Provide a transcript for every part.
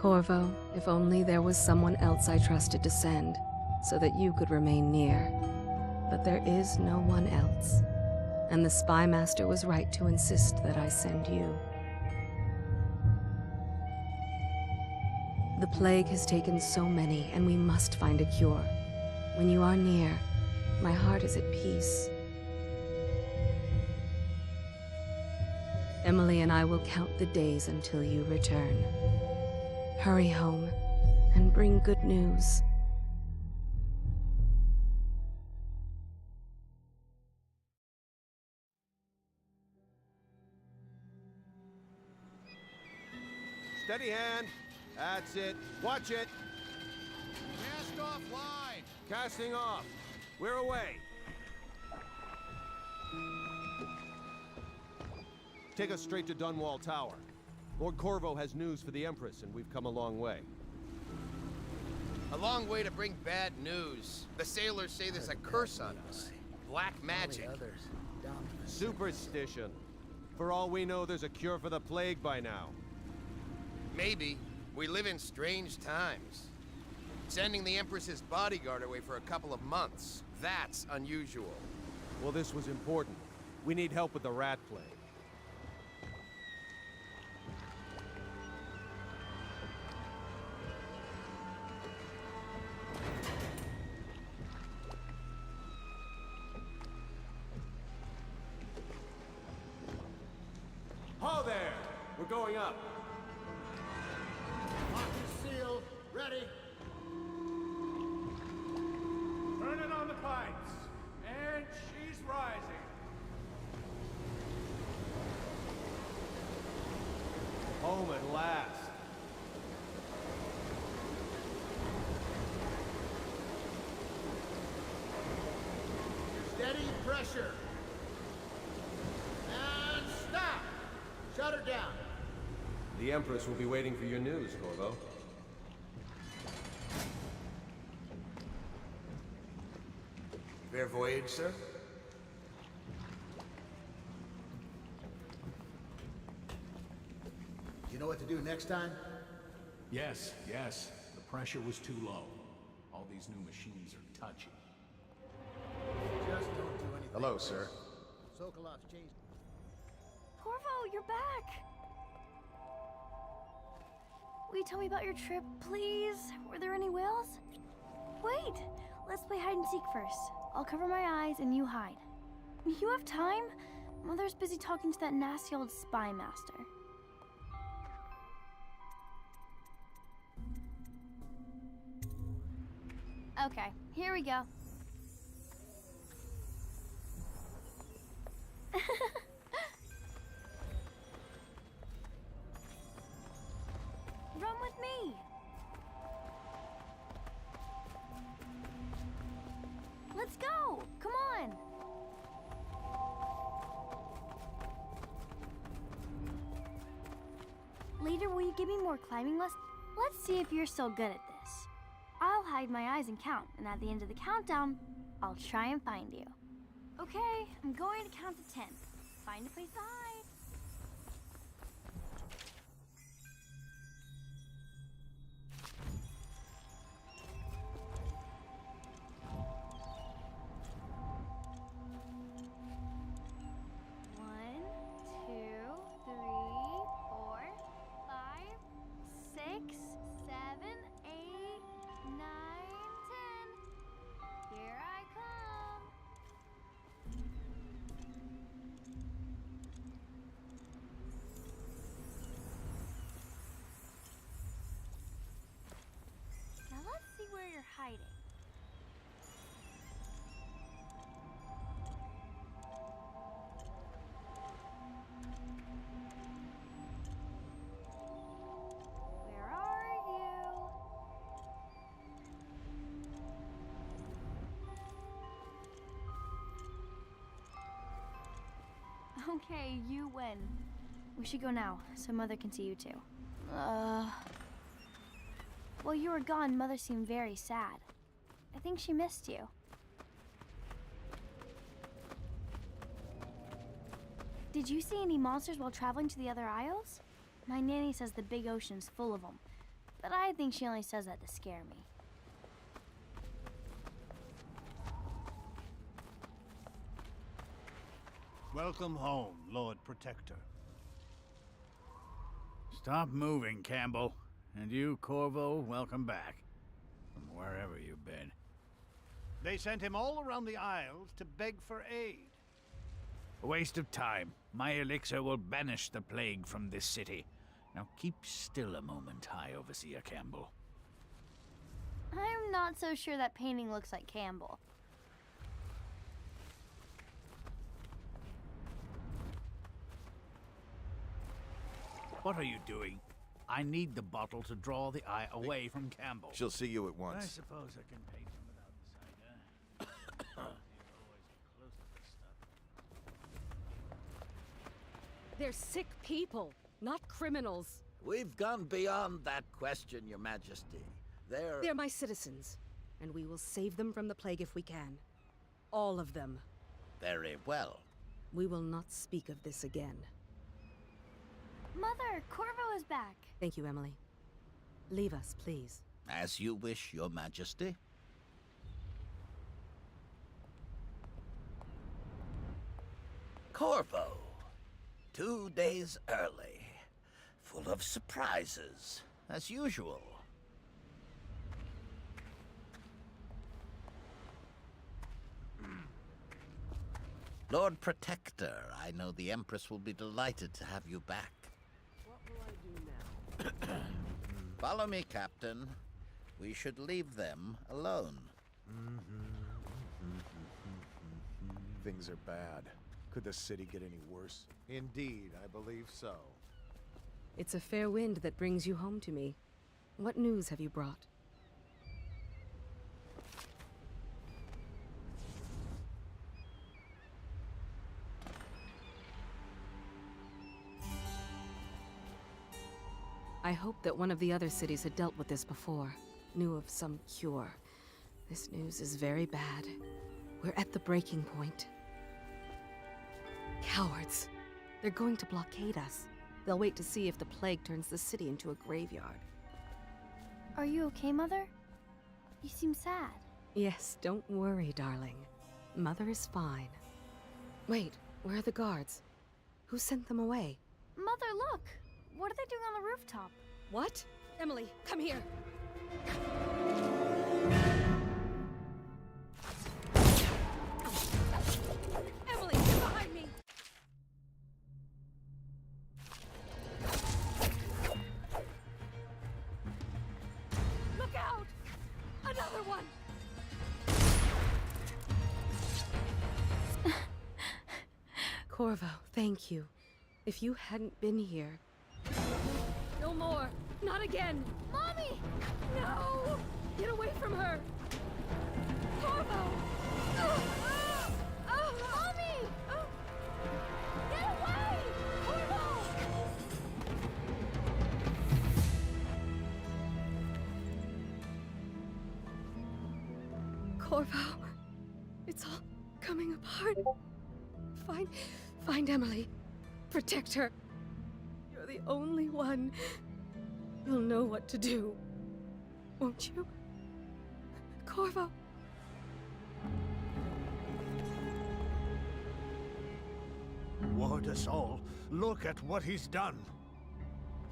Corvo, if only there was someone else I trusted to send, so that you could remain near. But there is no one else, and the Spy Master was right to insist that I send you. The plague has taken so many, and we must find a cure. When you are near, my heart is at peace. Emily and I will count the days until you return. Hurry home, and bring good news. Steady hand. That's it. Watch it. Cast off line. Casting off. We're away. Take us straight to Dunwall Tower. Lord Corvo has news for the Empress, and we've come a long way. A long way to bring bad news. The sailors say there's a curse on us. Black magic. Superstition. For all we know, there's a cure for the plague by now. Maybe. We live in strange times. Sending the Empress's bodyguard away for a couple of months. That's unusual. Well, this was important. We need help with the rat plague. Ho there! We're going up. Lock and seal. Ready. Turning on the pipes. And she's rising. Home at last. Steady pressure. And stop. Shut her down. The Empress will be waiting for your news, Corvo. Fair voyage, sir? You know what to do next time? Yes, yes. The pressure was too low. All these new machines are touchy. Just don't do anything. Hello, sir. Sokolov's changed. Corvo, you're back! Will you tell me about your trip, please? Were there any whales? Wait! Let's play hide and seek first. I'll cover my eyes and you hide. You have time? Mother's busy talking to that nasty old spy master. Okay, here we go. Run with me! Let's go! Come on! Later, will you give me more climbing lessons? Let's see if you're still good at this. I'll hide my eyes and count, and at the end of the countdown, I'll try and find you. Okay, I'm going to count to 10. Find a place to hide. One, two, three, four, 5, 6, 7, 8, 9, 10. Here I come. Now let's see where you're hiding. Where are you? Okay, you win. We should go now, so Mother can see you too. While you were gone, Mother seemed very sad. I think she missed you. Did you see any monsters while traveling to the other isles? My nanny says the big ocean's full of them. but I think she only says that to scare me. Welcome home, Lord Protector. Stop moving, Campbell. And you, Corvo, welcome back. From wherever you've been. They sent him all around the Isles to beg for aid. A waste of time. My elixir will banish the plague from this city. Now keep still a moment, High Overseer Campbell. I'm not so sure that painting looks like Campbell. What are you doing? I need the bottle to draw the eye away from Campbell. She'll see you at I once. suppose I can paint him without the cider. You're always close to this stuff. They're sick people, not criminals. We've gone beyond that question, Your Majesty. They're my citizens, and we will save them from the plague if we can. All of them. Very well. We will not speak of this again. Mother, Corvo is back. Thank you, Emily. Leave us, please. As you wish, Your Majesty. Corvo. 2 days early. Full of surprises, as usual. Lord Protector, I know the Empress will be delighted to have you back. What will I do now? Follow me, Captain. We should leave them alone. Things are bad. Could the city get any worse? Indeed, I believe so. It's a fair wind that brings you home to me. What news have you brought? I hoped that one of the other cities had dealt with this before, knew of some cure. This news is very bad. We're at the breaking point. Cowards. They're going to blockade us. They'll wait to see if the plague turns the city into a graveyard. Are you okay, Mother? You seem sad. Yes, don't worry, darling. Mother is fine. Wait, where are the guards? Who sent them away? Mother, look! What are they doing on the rooftop? What? Emily, come here! Emily, get behind me! Look out! Another one! Corvo, thank you. If you hadn't been here... No more! Not again! Mommy! No! Get away from her! Corvo! Mommy! Get away! Corvo! Corvo, it's all coming apart. Find Emily. Protect her. You're the only one. You'll know what to do. Won't you? Corvo. Ward us all. Look at what he's done.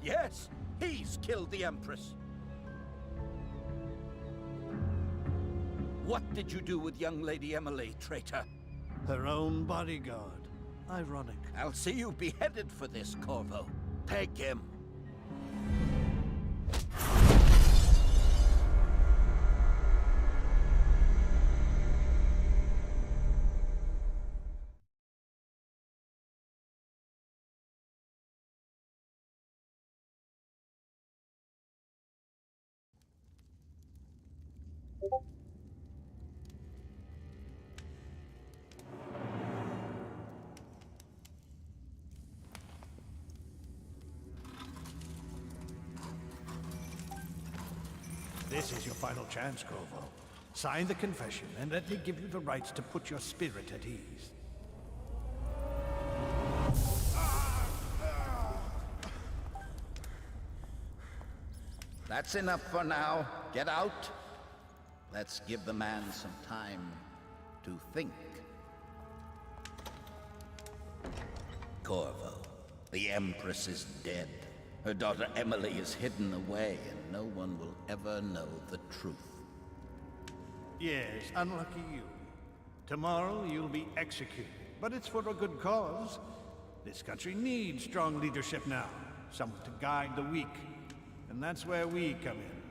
Yes, he's killed the Empress. What did you do with young Lady Emily, traitor? Her own bodyguard. Ironic. I'll see you beheaded for this, Corvo. Take him. This is your final chance, Corvo. Sign the confession, and let me give you the rights to put your spirit at ease. That's enough for now. Get out. Let's give the man some time to think. Corvo, the Empress is dead. Her daughter Emily is hidden away, and no one will ever know the truth. Yes, unlucky you. Tomorrow you'll be executed, but it's for a good cause. This country needs strong leadership now, someone to guide the weak, and that's where we come in.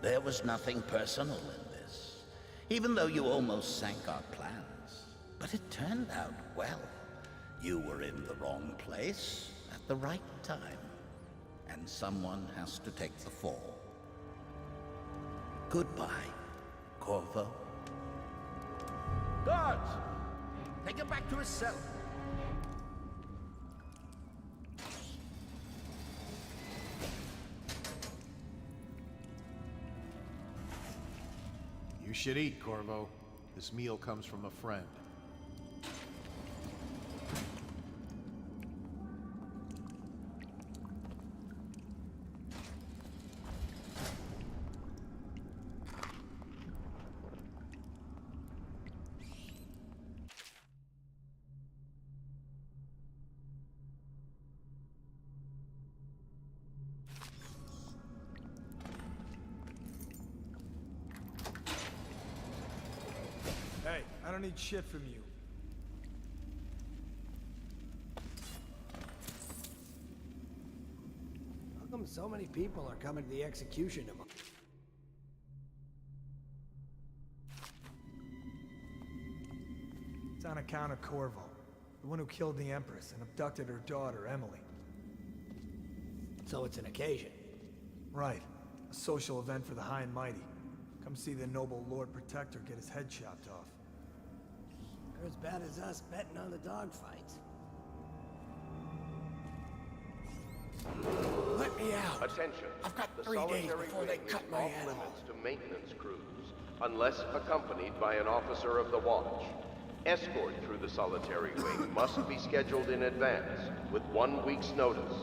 There was nothing personal in this, even though you almost sank our plans. But it turned out well. You were in the wrong place at the right time, and someone has to take the fall. Goodbye, Corvo. Guards! Take him back to his cell. You should eat, Corvo. This meal comes from a friend. Hey, I don't need shit from you. How come so many people are coming to the execution of him? It's on account of Corvo, the one who killed the Empress and abducted her daughter, Emily. So it's an occasion. Right. A social event for the high and mighty. Come see the noble Lord Protector get his head chopped off. They're as bad as us betting on the dogfights. Let me out! Attention. I've got The 3 days solitary before they wing cut is my off head off. limits to maintenance crews, unless accompanied by an officer of the watch. Escort through the solitary wing must be scheduled in advance, with 1 week's notice.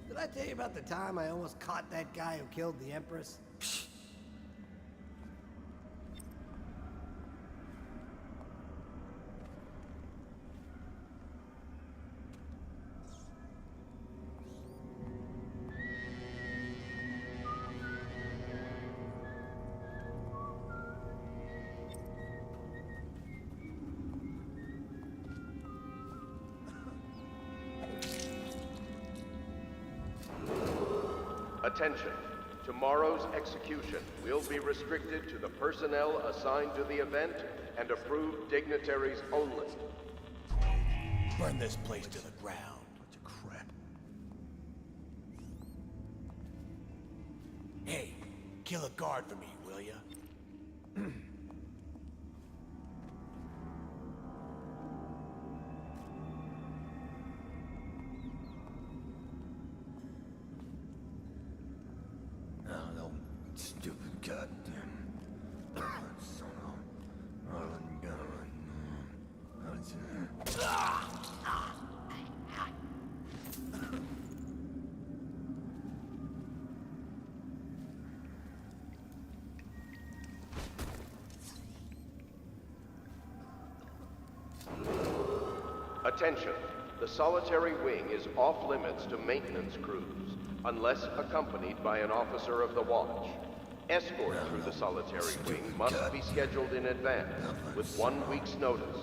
Did I tell you about the time I almost caught that guy who killed the Empress? Attention. Tomorrow's execution will be restricted to the personnel assigned to the event and approved dignitaries only. Burn this place to the ground. Bunch of crap. Hey, kill a guard for me, will ya? Stupid goddamn. Attention. The solitary wing is off limits to maintenance crews, unless accompanied by an officer of the watch. Escort through the solitary wing must be scheduled in advance, with 1 week's notice.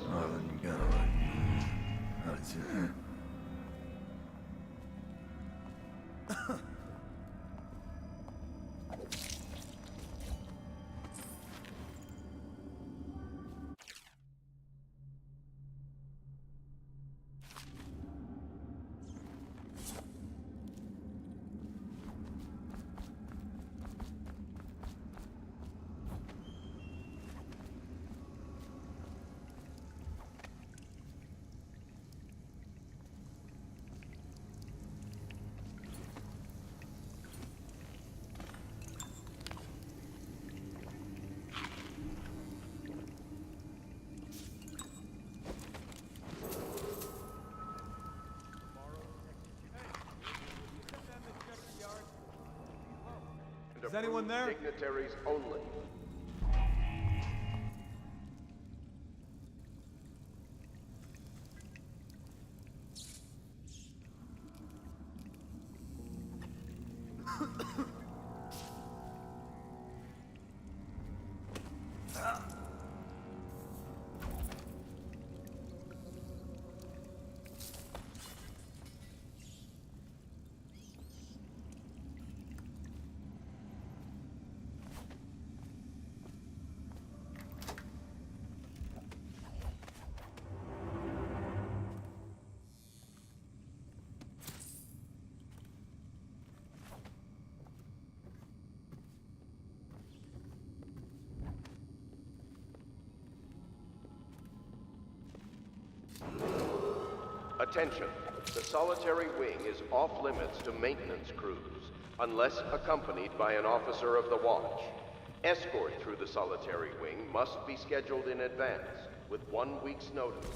anyone there? Dignitaries only. Attention. The solitary wing is off limits to maintenance crews, unless accompanied by an officer of the watch. Escort through the solitary wing must be scheduled in advance, with 1 week's notice.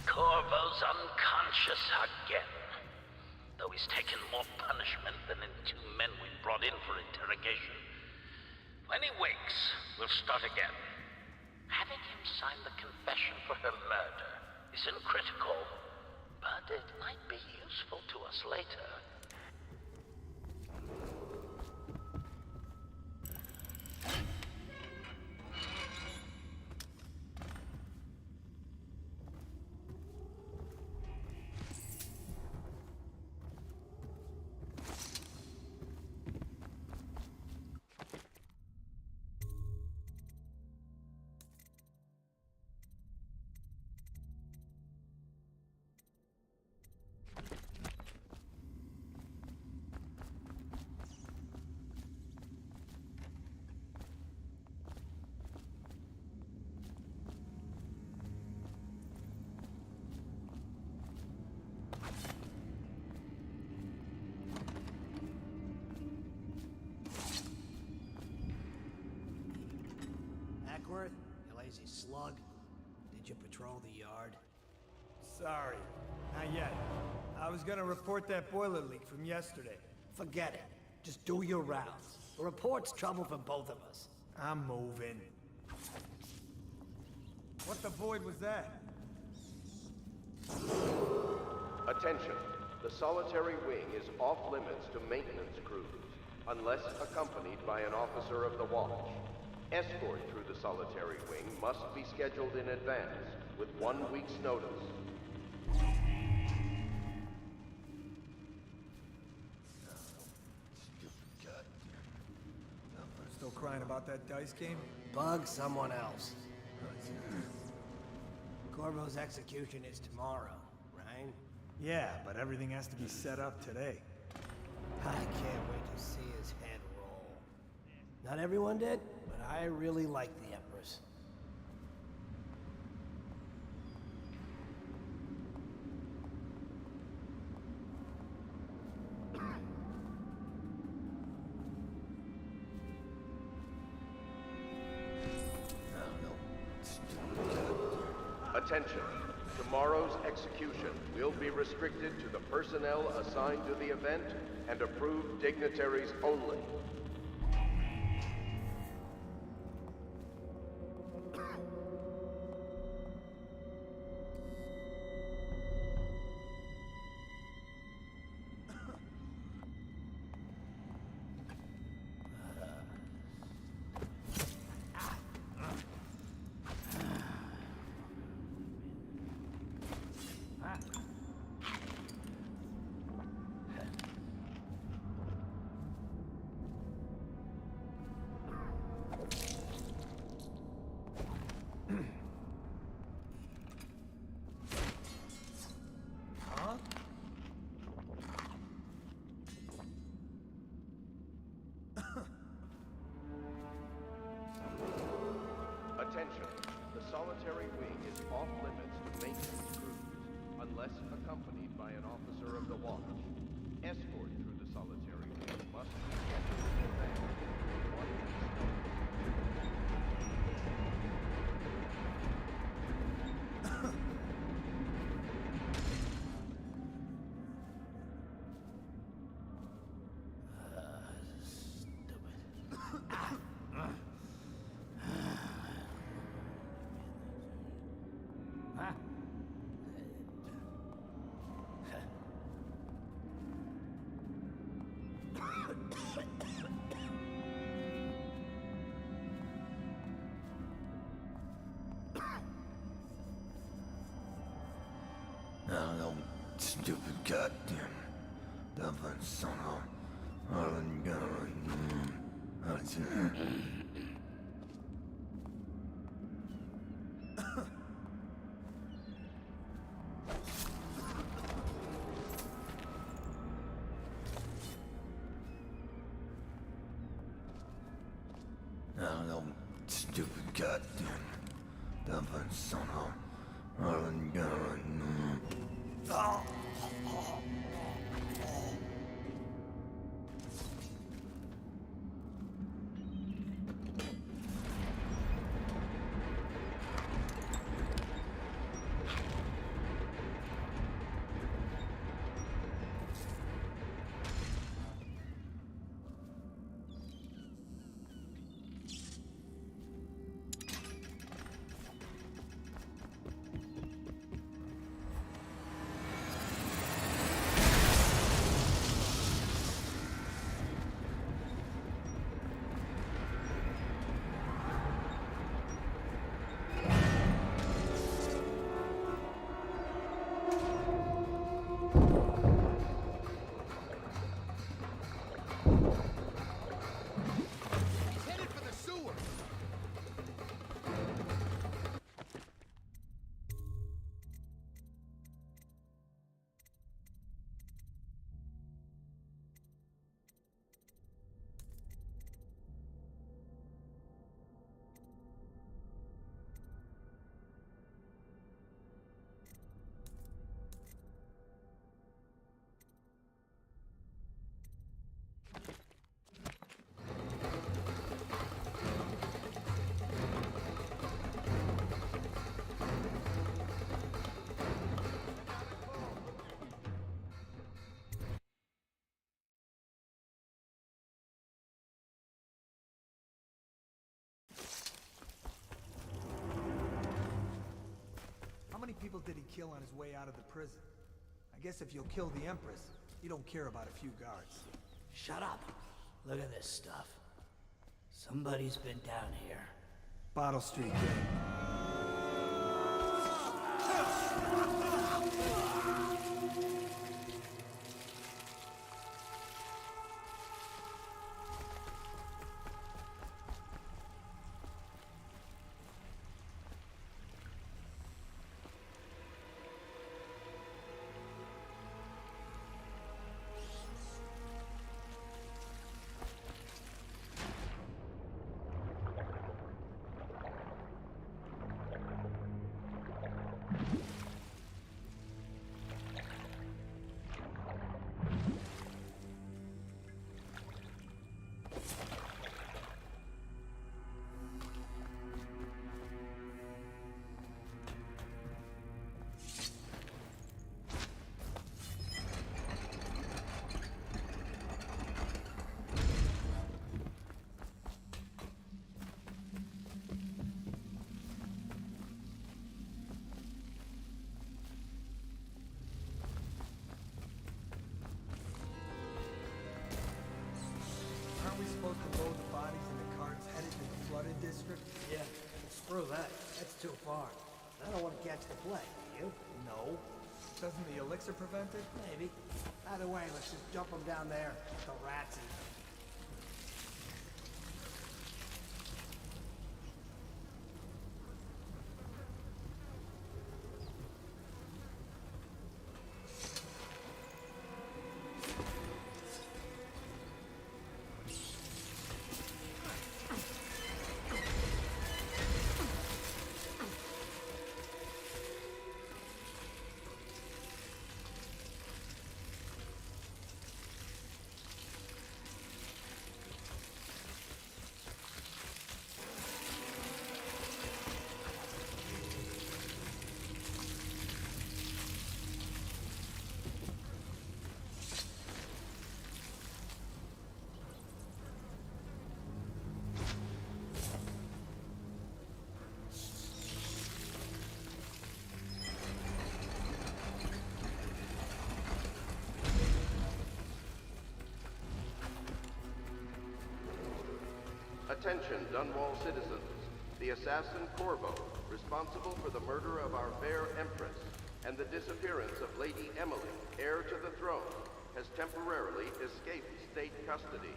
Corvo's unconscious again, though he's taken more punishment than in 2 men we brought in for interrogation. When he wakes, we'll start again. Having him sign the confession for her murder isn't critical, but it might be useful to us later. Ackworth, you lazy slug. Did you patrol the yard? Sorry, not yet. I was gonna report that boiler leak from yesterday. Forget it. Just do your rounds. A report's trouble for both of us. I'm moving. What the void was that? Attention. The solitary wing is off limits to maintenance crews, unless accompanied by an officer of the watch. Escort through the solitary wing must be scheduled in advance, with 1 week's notice. Still crying about that dice game? Bug someone else. Corvo's execution is tomorrow, right? Yeah, but everything has to be set up today. I can't wait to see his head roll. Not everyone did, but I really like the Empress. Attention. Tomorrow's execution will be restricted to the personnel assigned to the event and approved dignitaries only. Attention. The solitary wing is off limits to maintenance crews, unless accompanied by an officer of the watch. Escort through the solitary wing must be scheduled in advance. One week's notice. Oh, stupid goddamn dumbass son of Harlan Garrett. Oh, stupid goddamn dumbass son of Harlan Garrett. He's headed for the sewer. How many people did he kill on his way out of the prison? I guess if you'll kill the Empress, you don't care about a few guards. Shut up. Look at this stuff. Somebody's been down here. Bottle Street gang. Aren't we supposed to load the bodies in the carts headed to the flooded district? Yeah, screw that. That's too far. I don't want to catch the plague, do you? No. Doesn't the elixir prevent it? Maybe. Either way, let's just jump them down there. The rats eat them. Attention, Dunwall citizens. The assassin Corvo, responsible for the murder of our fair Empress and the disappearance of Lady Emily, heir to the throne, has temporarily escaped state custody.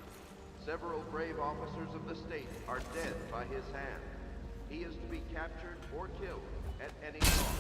Several brave officers of the state are dead by his hand. He is to be captured or killed at any cost.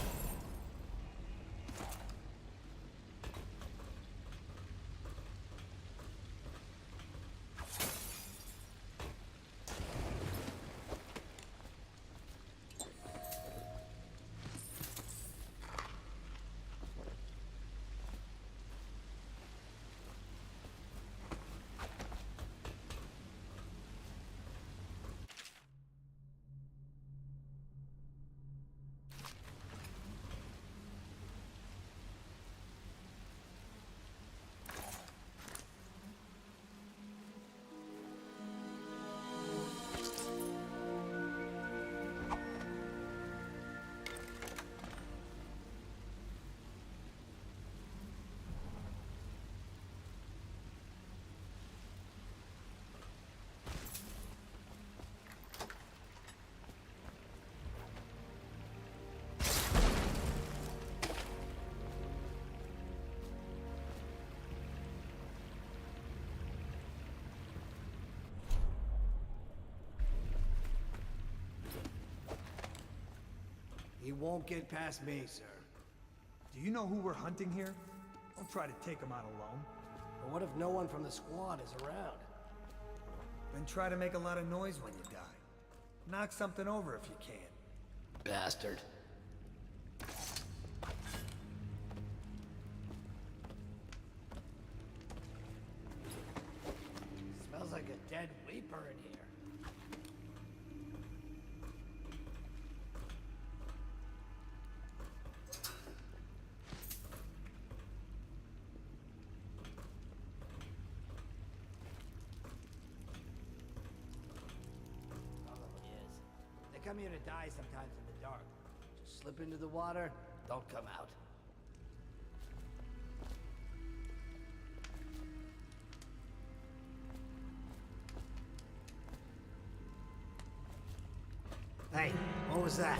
He won't get past me, sir. Do you know who we're hunting here? Don't try to take him out alone. But what if no one from the squad is around? Then try to make a lot of noise when you die. Knock something over if you can. Bastard. Smells like a dead weeper in here. They come here to die sometimes in the dark. Just slip into the water, don't come out. Hey, what was that?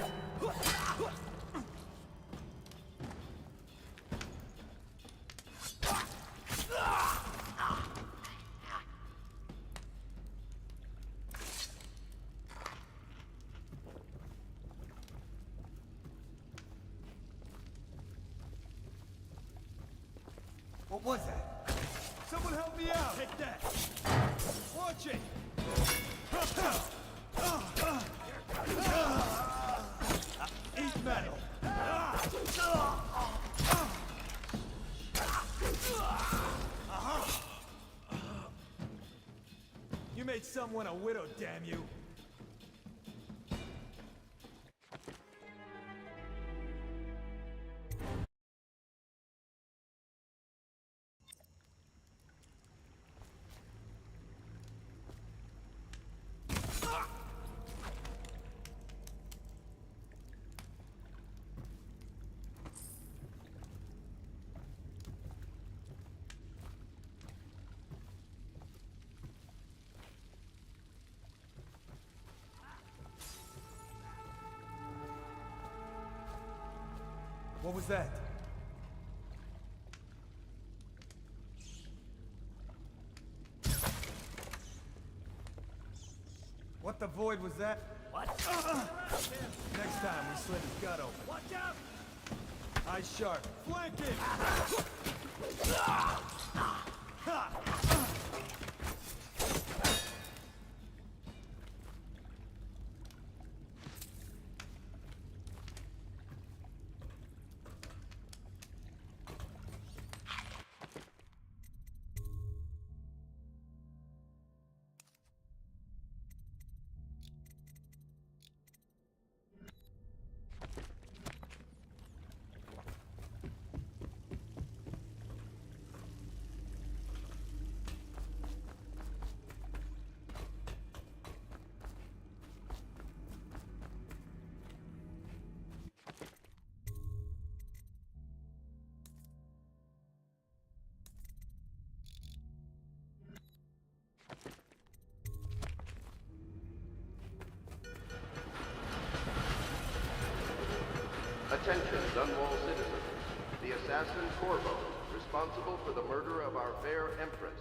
What was that? Someone help me out! Hit that! Watch it! Eat metal! You made someone a widow, damn you! What was that? What the void was that? What? Next time we slit his gut open. Watch out! Eyes sharp. Flank him! Attention, Dunwall citizens. The assassin Corvo, responsible for the murder of our fair Empress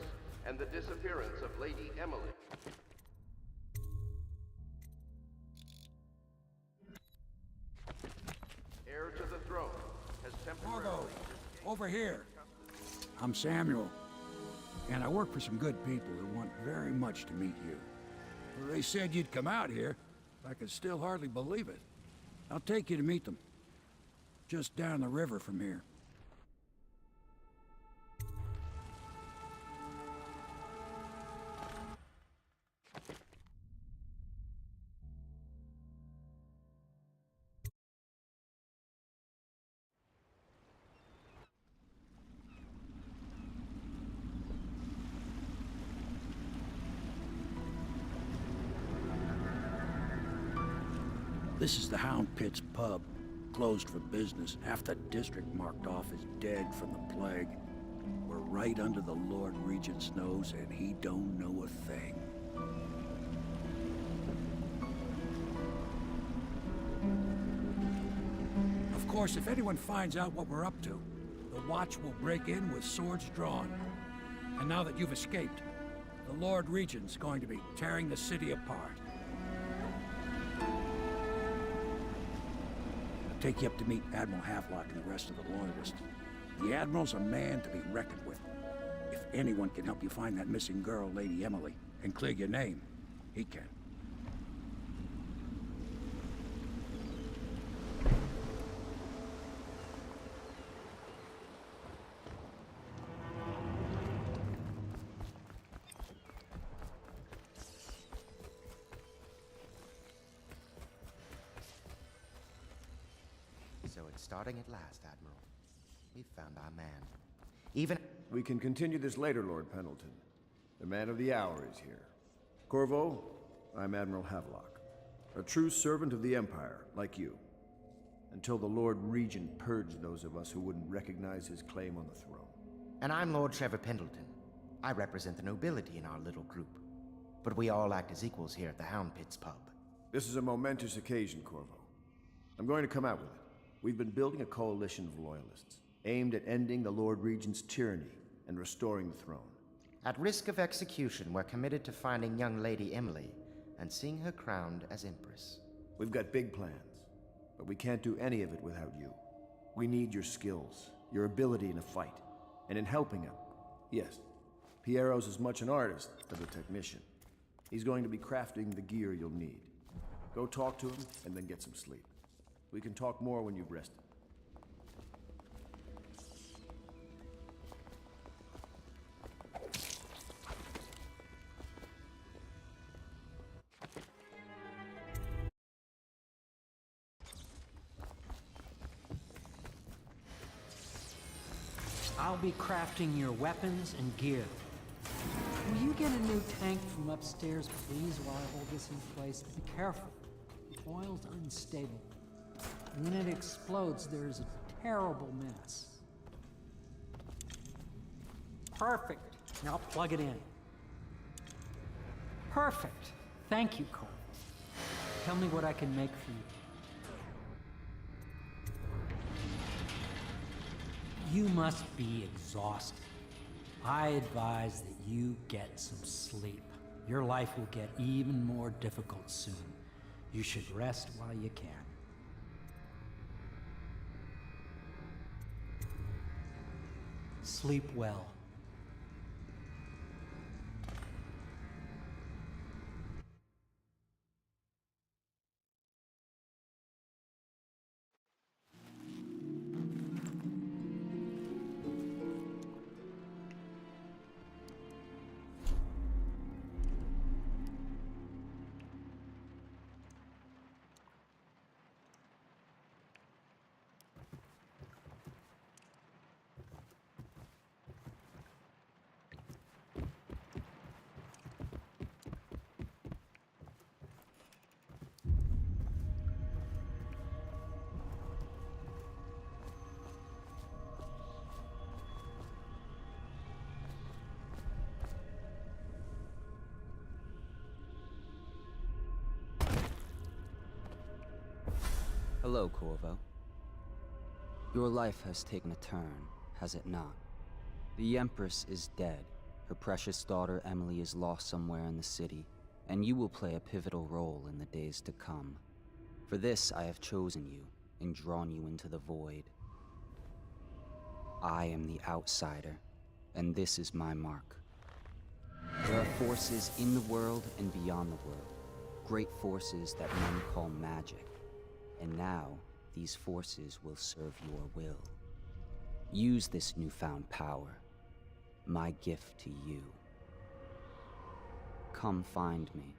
and the disappearance of Lady Emily. Heir to the throne has temporarily... Corvo, over here. I'm Samuel, and I work for some good people who want very much to meet you. Well, they said you'd come out here. I can still hardly believe it. I'll take you to meet them. Just down the river from here. This is the Hound Pits pub, closed for business. Half the district marked off as dead from the plague. We're right under the Lord Regent's nose, and he don't know a thing. Of course, if anyone finds out what we're up to, the Watch will break in with swords drawn. And now that you've escaped, the Lord Regent's going to be tearing the city apart. Take you up to meet Admiral Havelock and the rest of the Loyalists. The Admiral's a man to be reckoned with. If anyone can help you find that missing girl, Lady Emily, and clear your name, he can. So it's starting at last, Admiral. We've found our man. Even... We can continue this later, Lord Pendleton. The man of the hour is here. Corvo, I'm Admiral Havelock. A true servant of the Empire, like you. Until the Lord Regent purged those of us who wouldn't recognize his claim on the throne. And I'm Lord Trevor Pendleton. I represent the nobility in our little group. But we all act as equals here at the Hound Pits pub. This is a momentous occasion, Corvo. I'm going to come out with it. We've been building a coalition of loyalists, aimed at ending the Lord Regent's tyranny and restoring the throne. At risk of execution, we're committed to finding young Lady Emily and seeing her crowned as Empress. We've got big plans, but we can't do any of it without you. We need your skills, your ability in a fight, and in helping him. Yes, Piero's as much an artist as a technician. He's going to be crafting the gear you'll need. Go talk to him, and then get some sleep. We can talk more when you've rested. I'll be crafting your weapons and gear. Will you get a new tank from upstairs, please, while I hold this in place? Be careful. The oil's unstable. When it explodes, there's a terrible mess. Perfect. Now plug it in. Perfect. Thank you, Cole. Tell me what I can make for you. You must be exhausted. I advise that you get some sleep. Your life will get even more difficult soon. You should rest while you can. Sleep well. Hello, Corvo. Your life has taken a turn, has it not? The Empress is dead. Her precious daughter Emily is lost somewhere in the city, and you will play a pivotal role in the days to come. For this, I have chosen you and drawn you into the void. I am the outsider, and this is my mark. There are forces in the world and beyond the world, great forces that men call magic. And now, these forces will serve your will. Use this newfound power, my gift to you. Come find me.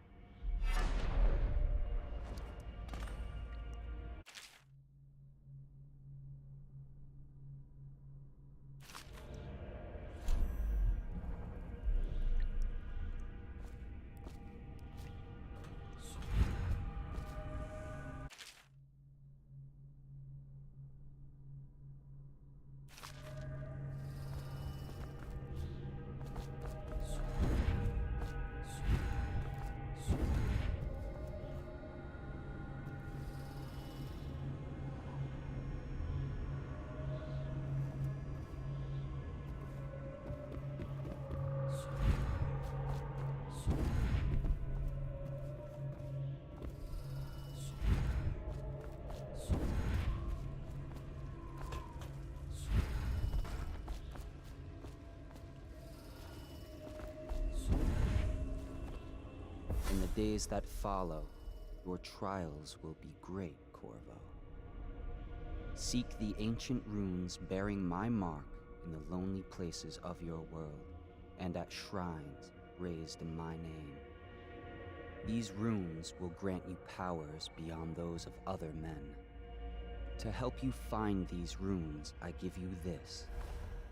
In the days that follow, your trials will be great, Corvo. Seek the ancient runes bearing my mark in the lonely places of your world, and at shrines raised in my name. These runes will grant you powers beyond those of other men. To help you find these runes, I give you this,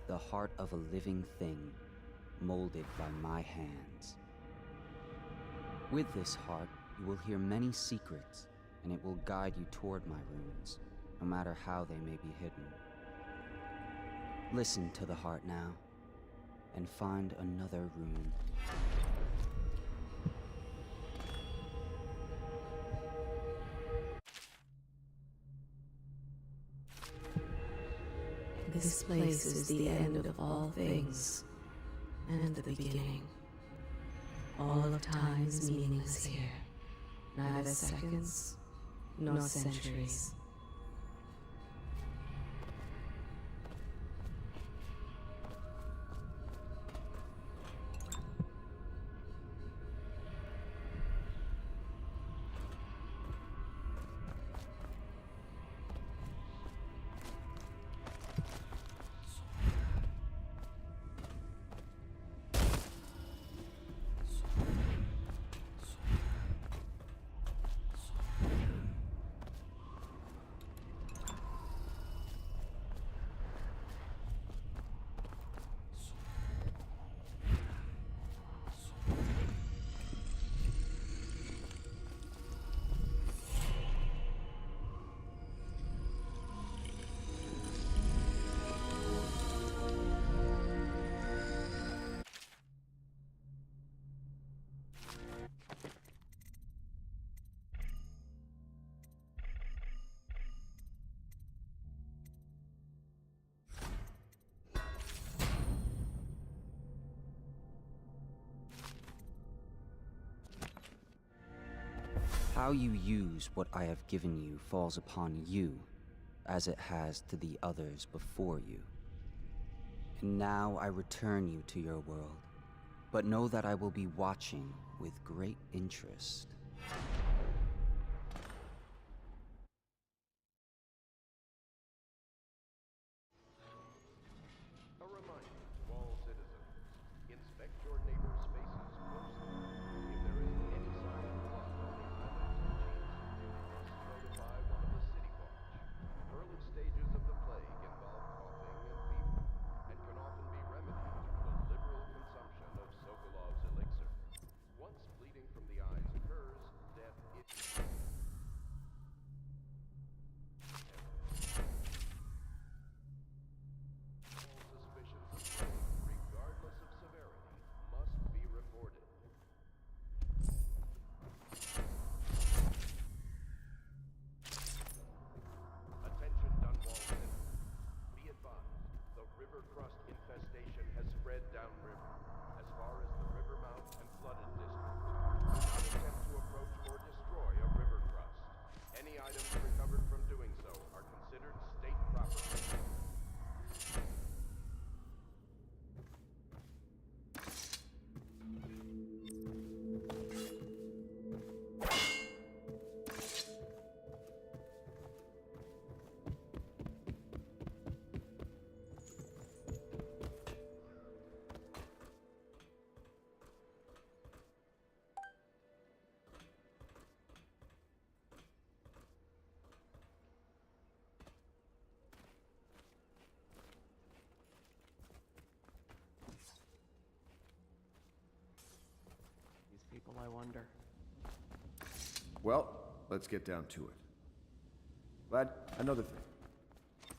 the heart of a living thing, molded by my hands. With this heart, you will hear many secrets, and it will guide you toward my runes, no matter how they may be hidden. Listen to the heart now, and find another rune. This place is the end of all things, and the beginning. All of time is meaningless here. Neither seconds, nor centuries. How you use what I have given you falls upon you, as it has to the others before you. And now I return you to your world, but know that I will be watching with great interest. A reminder to all citizens, inspect your neighbor's spaces closely. If there is any sign of blood on the islands or cheeks, you must notify one of the city watch. Early stages of the plague involve coughing and fever, and can often be remedied through the liberal consumption of Sokolov's elixir. Once bleeding from the eyes occurs, death wonder. Well, let's get down to it. Lad, another thing.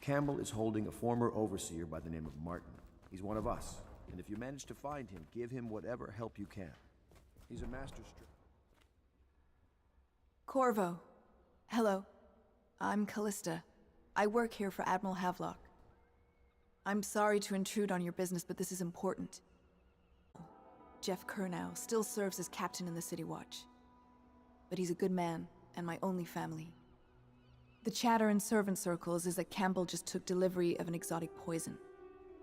Campbell is holding a former overseer by the name of Martin. He's one of us, and if you manage to find him, give him whatever help you can. He's a master Corvo. Hello. I'm Callista. I work here for Admiral Havelock. I'm sorry to intrude on your business, but this is important. Jeff Kurnow still serves as captain in the City Watch. But he's a good man, and my only family. The chatter in servant circles is that Campbell just took delivery of an exotic poison.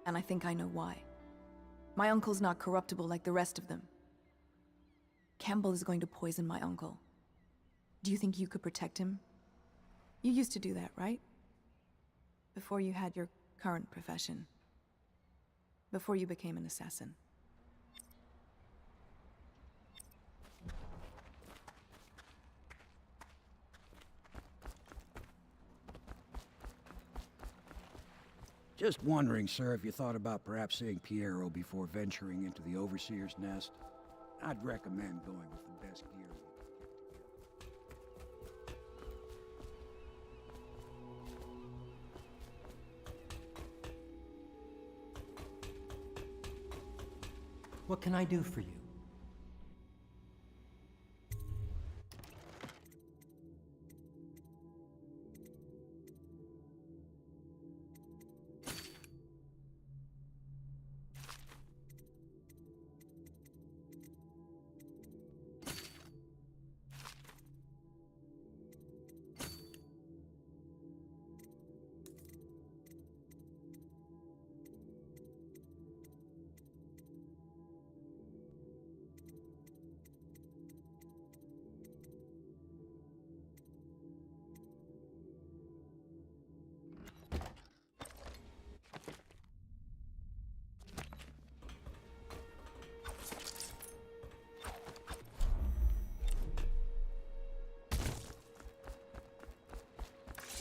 And I think I know why. My uncle's not corruptible like the rest of them. Campbell is going to poison my uncle. Do you think you could protect him? You used to do that, right? Before you had your current profession. Before you became an assassin. Just wondering, sir, if you thought about perhaps seeing Piero before venturing into the Overseer's nest. I'd recommend going with the best gear. What can I do for you?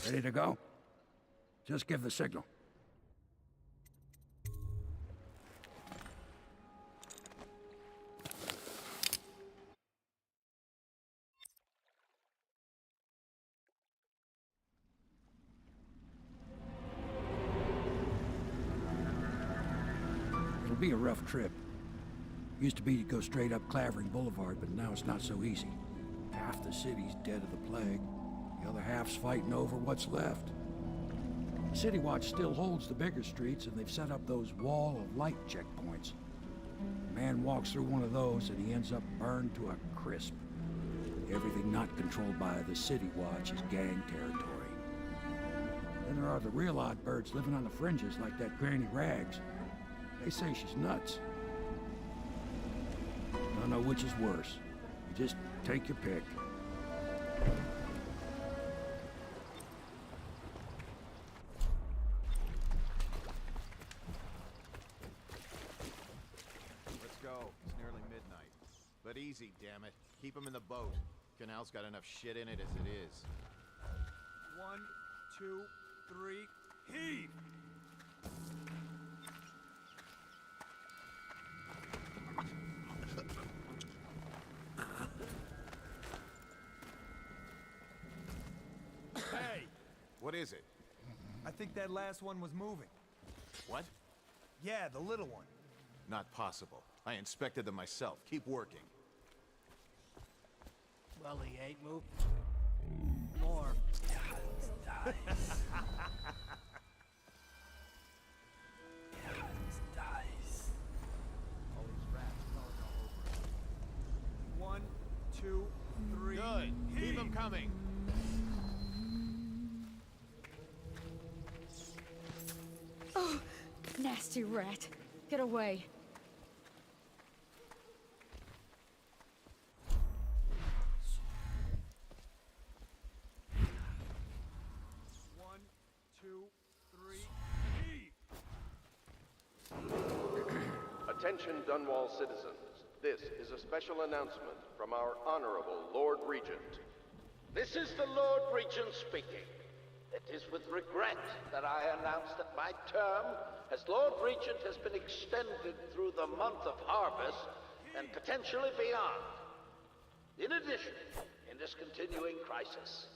Ready to go? Just give the signal. It'll be a rough trip. Used to be to go straight up Clavering Boulevard, but now it's not so easy. Half the city's dead of the plague. The other half's fighting over what's left. The City Watch still holds the bigger streets, and they've set up those wall of light checkpoints. A man walks through one of those, and he ends up burned to a crisp. Everything not controlled by the City Watch is gang territory. Then there are the real odd birds living on the fringes, like that Granny Rags. They say she's nuts. Don't know which is worse. You just take your pick. But easy, damn it. Keep him in the boat. Canal's got enough shit in it as it is. 1, 2, 3, heave! Hey! What is it? I think that last one was moving. What? Yeah, the little one. Not possible. I inspected them myself. Keep working. Well, he ain't moved more. All these rats crawling all over. 1, 2, 3. Good. Keep them coming. Oh, nasty rat. Get away. Attention Dunwall citizens. This is a special announcement from our Honorable Lord Regent. This is the Lord Regent speaking. It is with regret that I announce that my term as Lord Regent has been extended through the month of harvest and potentially beyond. In addition, in this continuing crisis,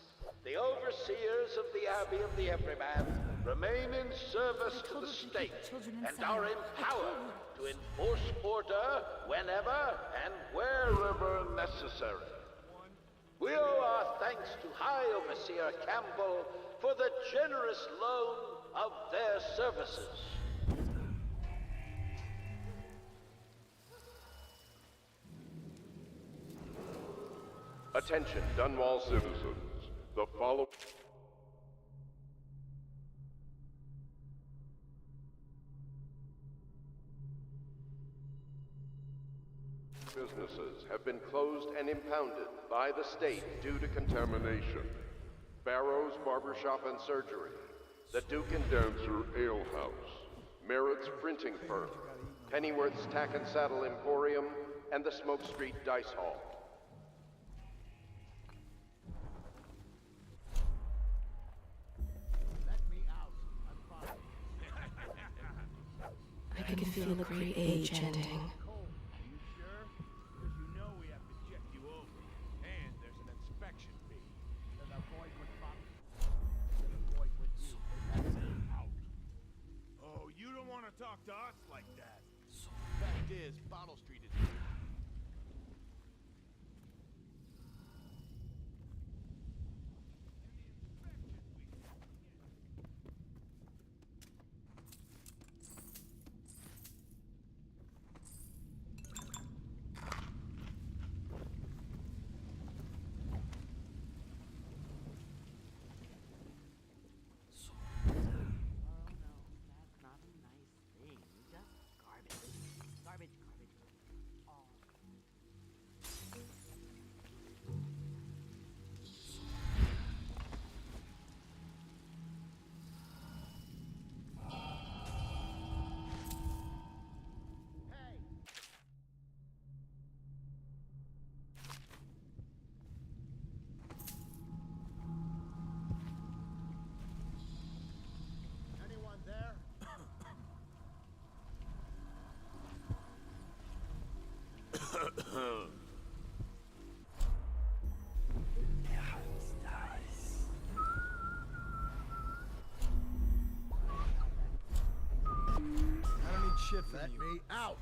the overseers of the Abbey of the Everyman remain in service to the state and are empowered to enforce order whenever and wherever necessary. We owe our thanks to High Overseer Campbell for the generous loan of their services. Attention, Dunwall citizens. The following businesses have been closed and impounded by the state due to contamination. Barrow's Barbershop and Surgery, the Duke and Dancer Ale House, Merritt's Printing Firm, Pennyworth's Tack and Saddle Emporium, and the Smoke Street Dice Hall. I can feel a great age ending. Oh, you don't want to talk to us like that. Fact is, Bottle Street is... Shit for Let you. me out!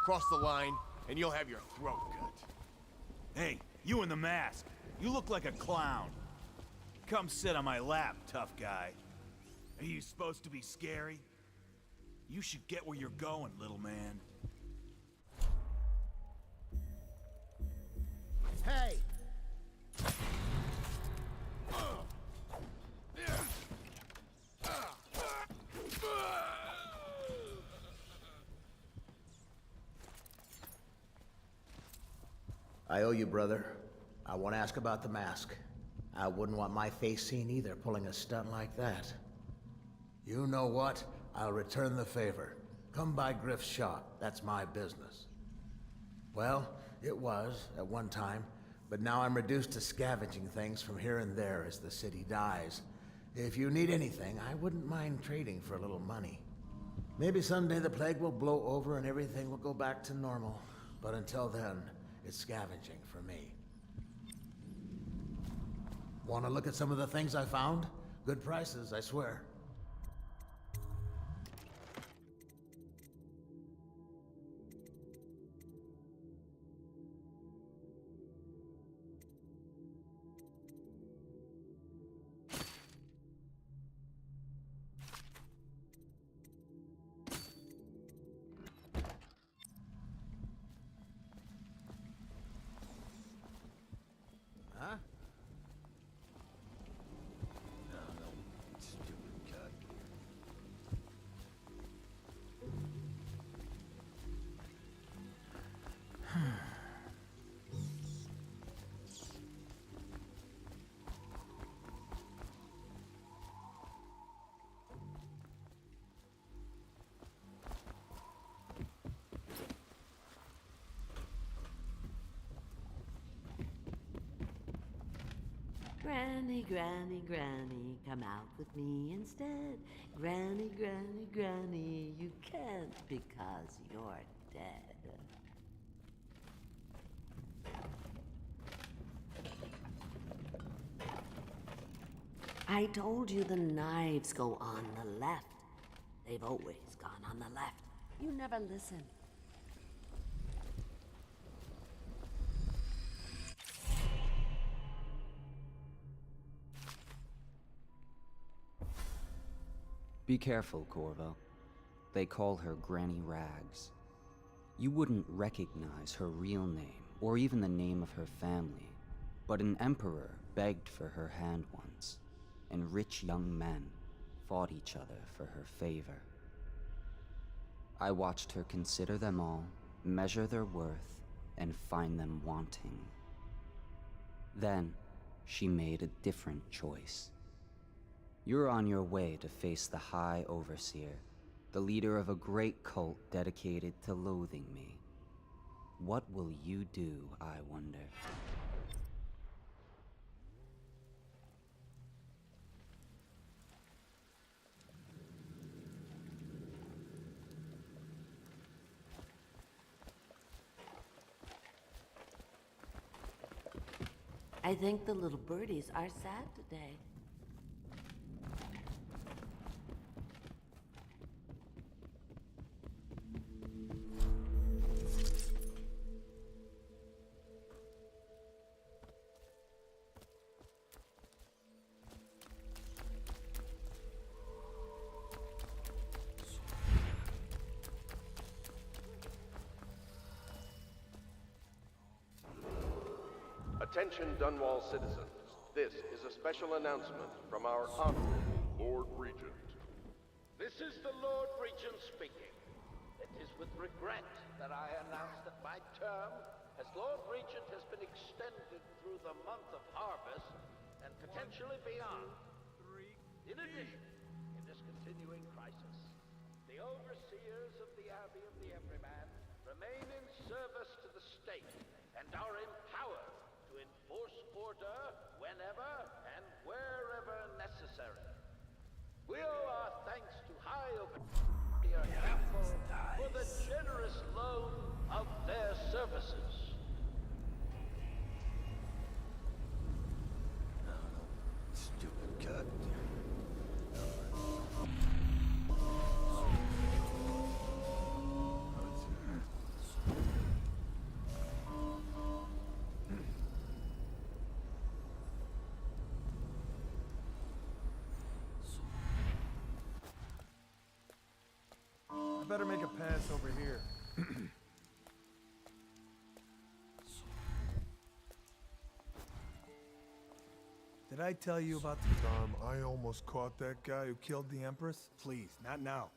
Cross the line, and you'll have your throat cut. Hey, you in the mask. You look like a clown. Come sit on my lap, tough guy. Are you supposed to be scary? You should get where you're going, little man. Hey! I owe you, brother. I won't ask about the mask. I wouldn't want my face seen either, pulling a stunt like that. You know what? I'll return the favor. Come by Griff's shop. That's my business. Well, it was, at one time, but now I'm reduced to scavenging things from here and there as the city dies. If you need anything, I wouldn't mind trading for a little money. Maybe someday the plague will blow over and everything will go back to normal. But until then, it's scavenging for me. Want to look at some of the things I found? Good prices, I swear. Stupid Granny, Granny, Granny, come out with me instead. Granny, Granny, Granny, you can't because you're dead. I told you the knives go on the left. They've always gone on the left. You never listen. Be careful, Corvo. They call her Granny Rags. You wouldn't recognize her real name, or even the name of her family, but an emperor begged for her hand once, and rich young men fought each other for her favor. I watched her consider them all, measure their worth, and find them wanting. Then, she made a different choice. You're on your way to face the High Overseer, the leader of a great cult dedicated to loathing me. What will you do, I wonder? I think the little birdies are sad today. Attention Dunwall citizens. This is a special announcement from our honorable Lord Regent. This is the Lord Regent speaking. It is with regret that I announce that my term as Lord Regent has been extended through the month of harvest and potentially beyond. In addition, in this continuing crisis, the overseers of the Abbey of the Everyman remain in service to the state and are empowered to enforce order whenever and wherever necessary. We owe our thanks to High Overseer Campbell for the generous loan of their services. Stupid goddamn. I better make a pass over here. Did I tell you about the... I almost caught that guy who killed the Empress. Please, not now.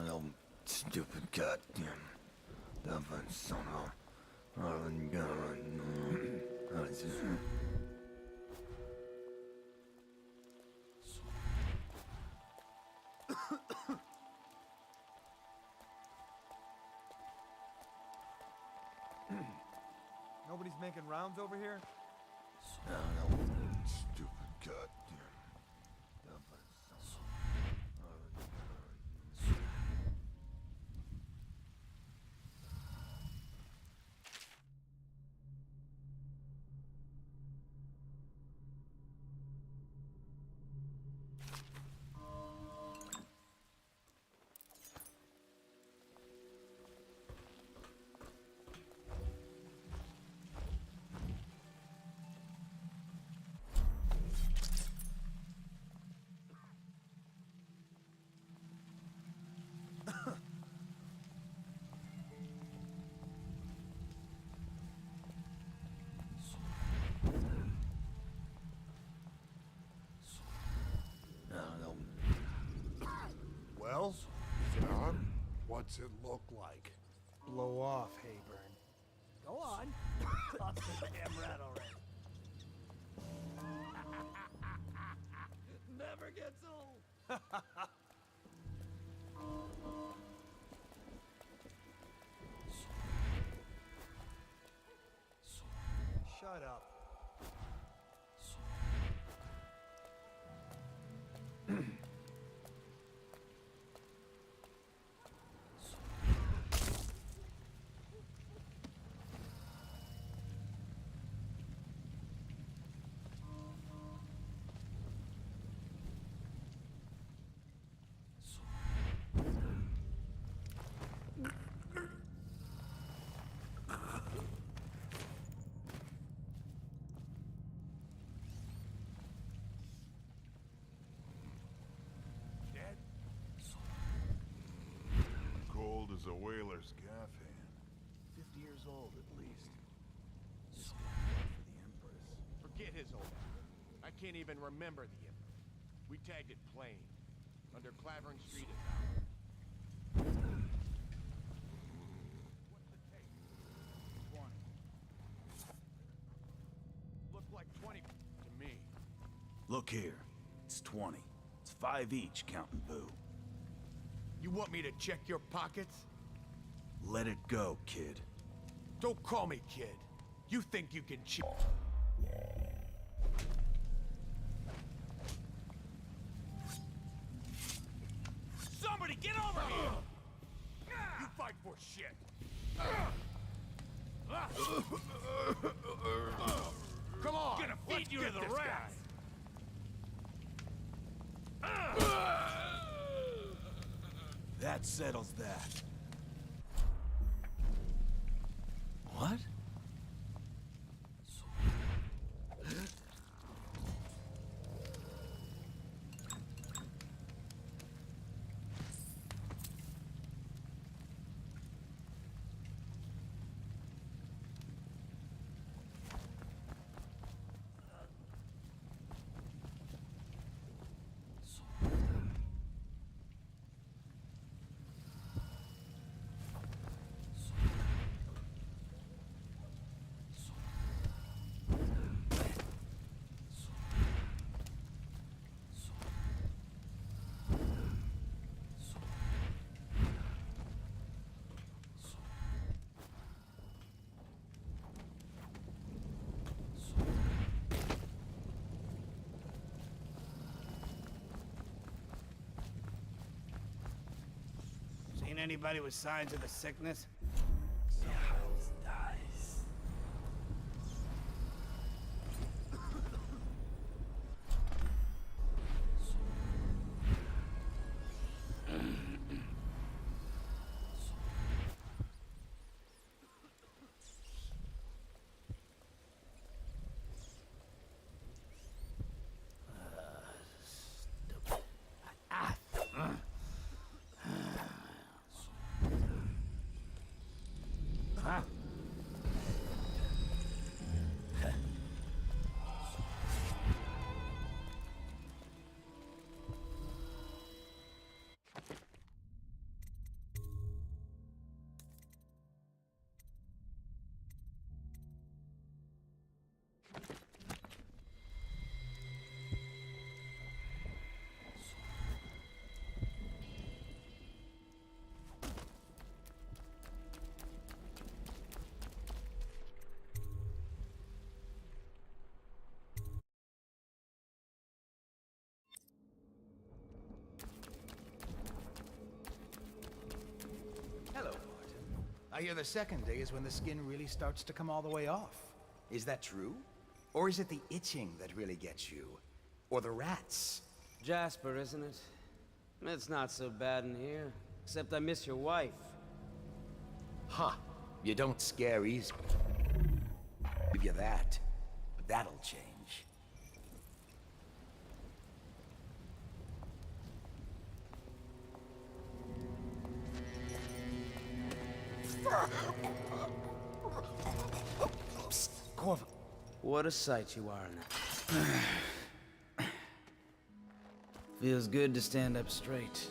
No, stupid goddamn. Dumb son of a gun. Nobody's making rounds over here? No, stupid goddamn. What's it look like? Blow off, Hayburn. Go on. Toss the damn rat already. Never gets old. Shut up. Cold as a whaler's gaff hand. 50 years old at least. This guy fought for the Empress. Forget his old age. I can't even remember the Emperor. We tagged it plain. Under Clavering Street is ours. What's the take? 20. Looked like 20 to me. Look here. It's 20. It's 5 each, counting Boo. You want me to check your pockets? Let it go, kid. Don't call me kid. You think you can cheat? Somebody get over here! You fight for shit! Come on! Gonna feed you to the rats! That settles that. What? Seen anybody with signs of the sickness? Hello, Martin. I hear the second day is when the skin really starts to come all the way off. Is that true? Or is it the itching that really gets you? Or the rats? Jasper, isn't it? It's not so bad in here. Except I miss your wife. Huh. You don't scare easy. Give you that. But that'll change. Psst, Corvo. What a sight you are now. Feels good to stand up straight.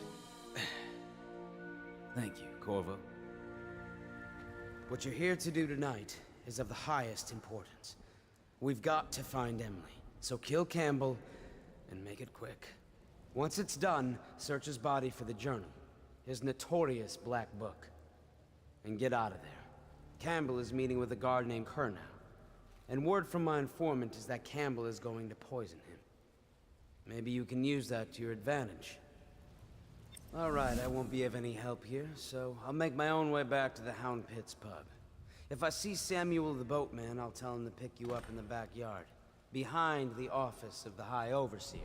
Thank you, Corvo. What you're here to do tonight is of the highest importance. We've got to find Emily, so kill Campbell and make it quick. Once it's done, search his body for the journal, his notorious black book, and get out of there. Campbell is meeting with a guard named Kernow, and word from my informant is that Campbell is going to poison him. Maybe you can use that to your advantage. All right, I won't be of any help here, so I'll make my own way back to the Hound Pits pub. If I see Samuel the boatman, I'll tell him to pick you up in the backyard, behind the office of the High Overseer.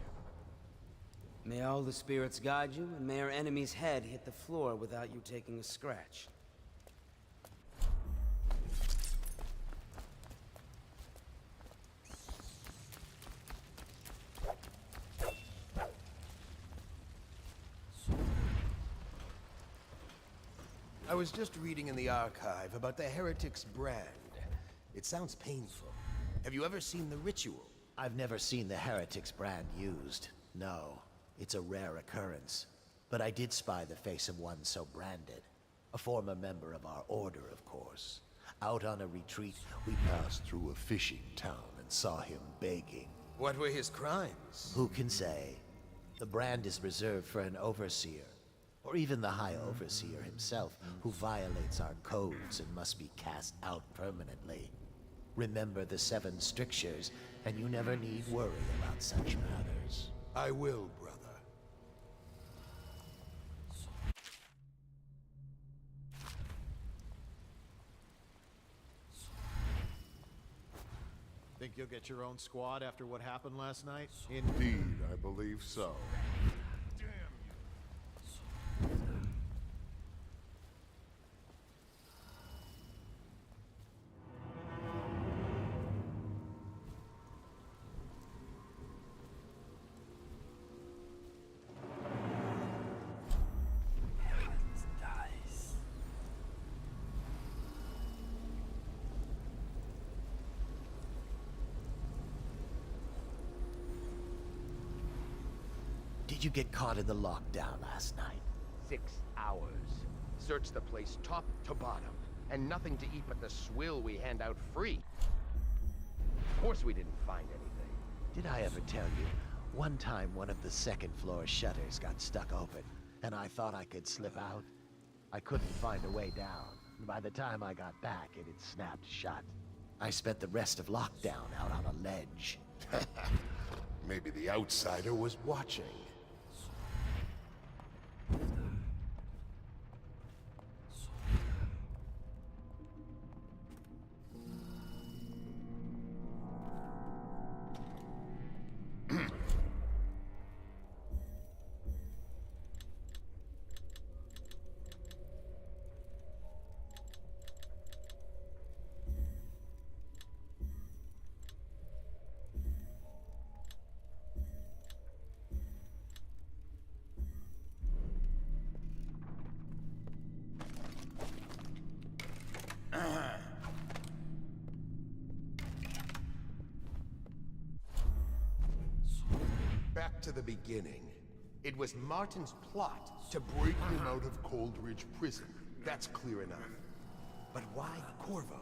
May all the spirits guide you, and may our enemy's head hit the floor without you taking a scratch. I was just reading in the archive about the Heretic's brand. It sounds painful. Have you ever seen the ritual? I've never seen the Heretic's brand used. No, it's a rare occurrence. But I did spy the face of one so branded. A former member of our order, of course. Out on a retreat, we passed through a fishing town and saw him begging. What were his crimes? Who can say? The brand is reserved for an overseer. Or even the High Overseer himself, who violates our codes and must be cast out permanently. Remember the 7 strictures, and you never need worry about such matters. I will, brother. Think you'll get your own squad after what happened last night? Indeed, I believe so. Did you get caught in the lockdown last night? 6 hours. Searched the place top to bottom, and nothing to eat but the swill we hand out free. Of course we didn't find anything. Did I ever tell you? One time one of the second floor shutters got stuck open, and I thought I could slip out. I couldn't find a way down, and by the time I got back, it had snapped shut. I spent the rest of lockdown out on a ledge. Maybe the outsider was watching. Back to the beginning. It was Martin's plot To break him out of Coldridge Prison. That's clear enough. But why Corvo?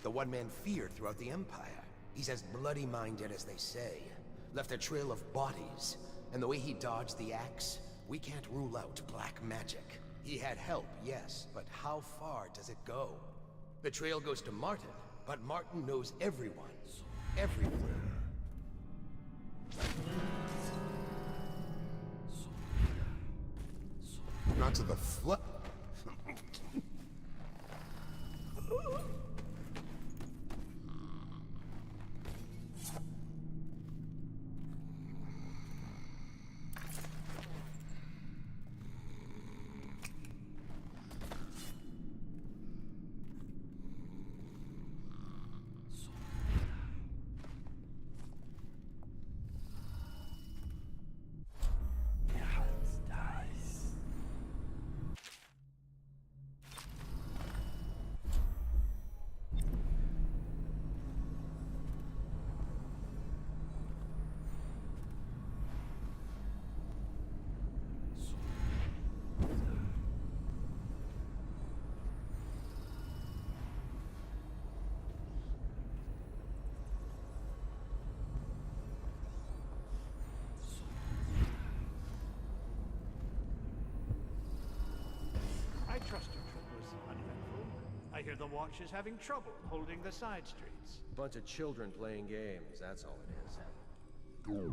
The one man feared throughout the Empire. He's as bloody-minded as they say. Left a trail of bodies. And the way he dodged the axe, we can't rule out black magic. He had help, yes, but how far does it go? The trail goes to Martin, but Martin knows everyone. Everywhere. Not to the flat. hear the Watch is having trouble holding the side streets. Bunch of children playing games, that's all it is. Good.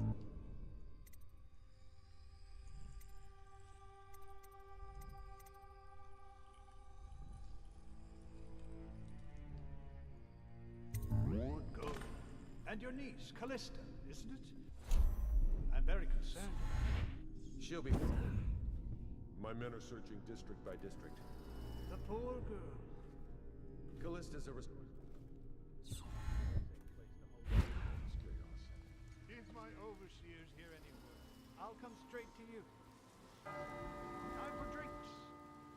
And your niece, Callista, isn't it? I'm very concerned. She'll be fine. My men are searching district by district. The poor girl. Callista's a If my overseer's here anywhere, I'll come straight to you. Time for drinks.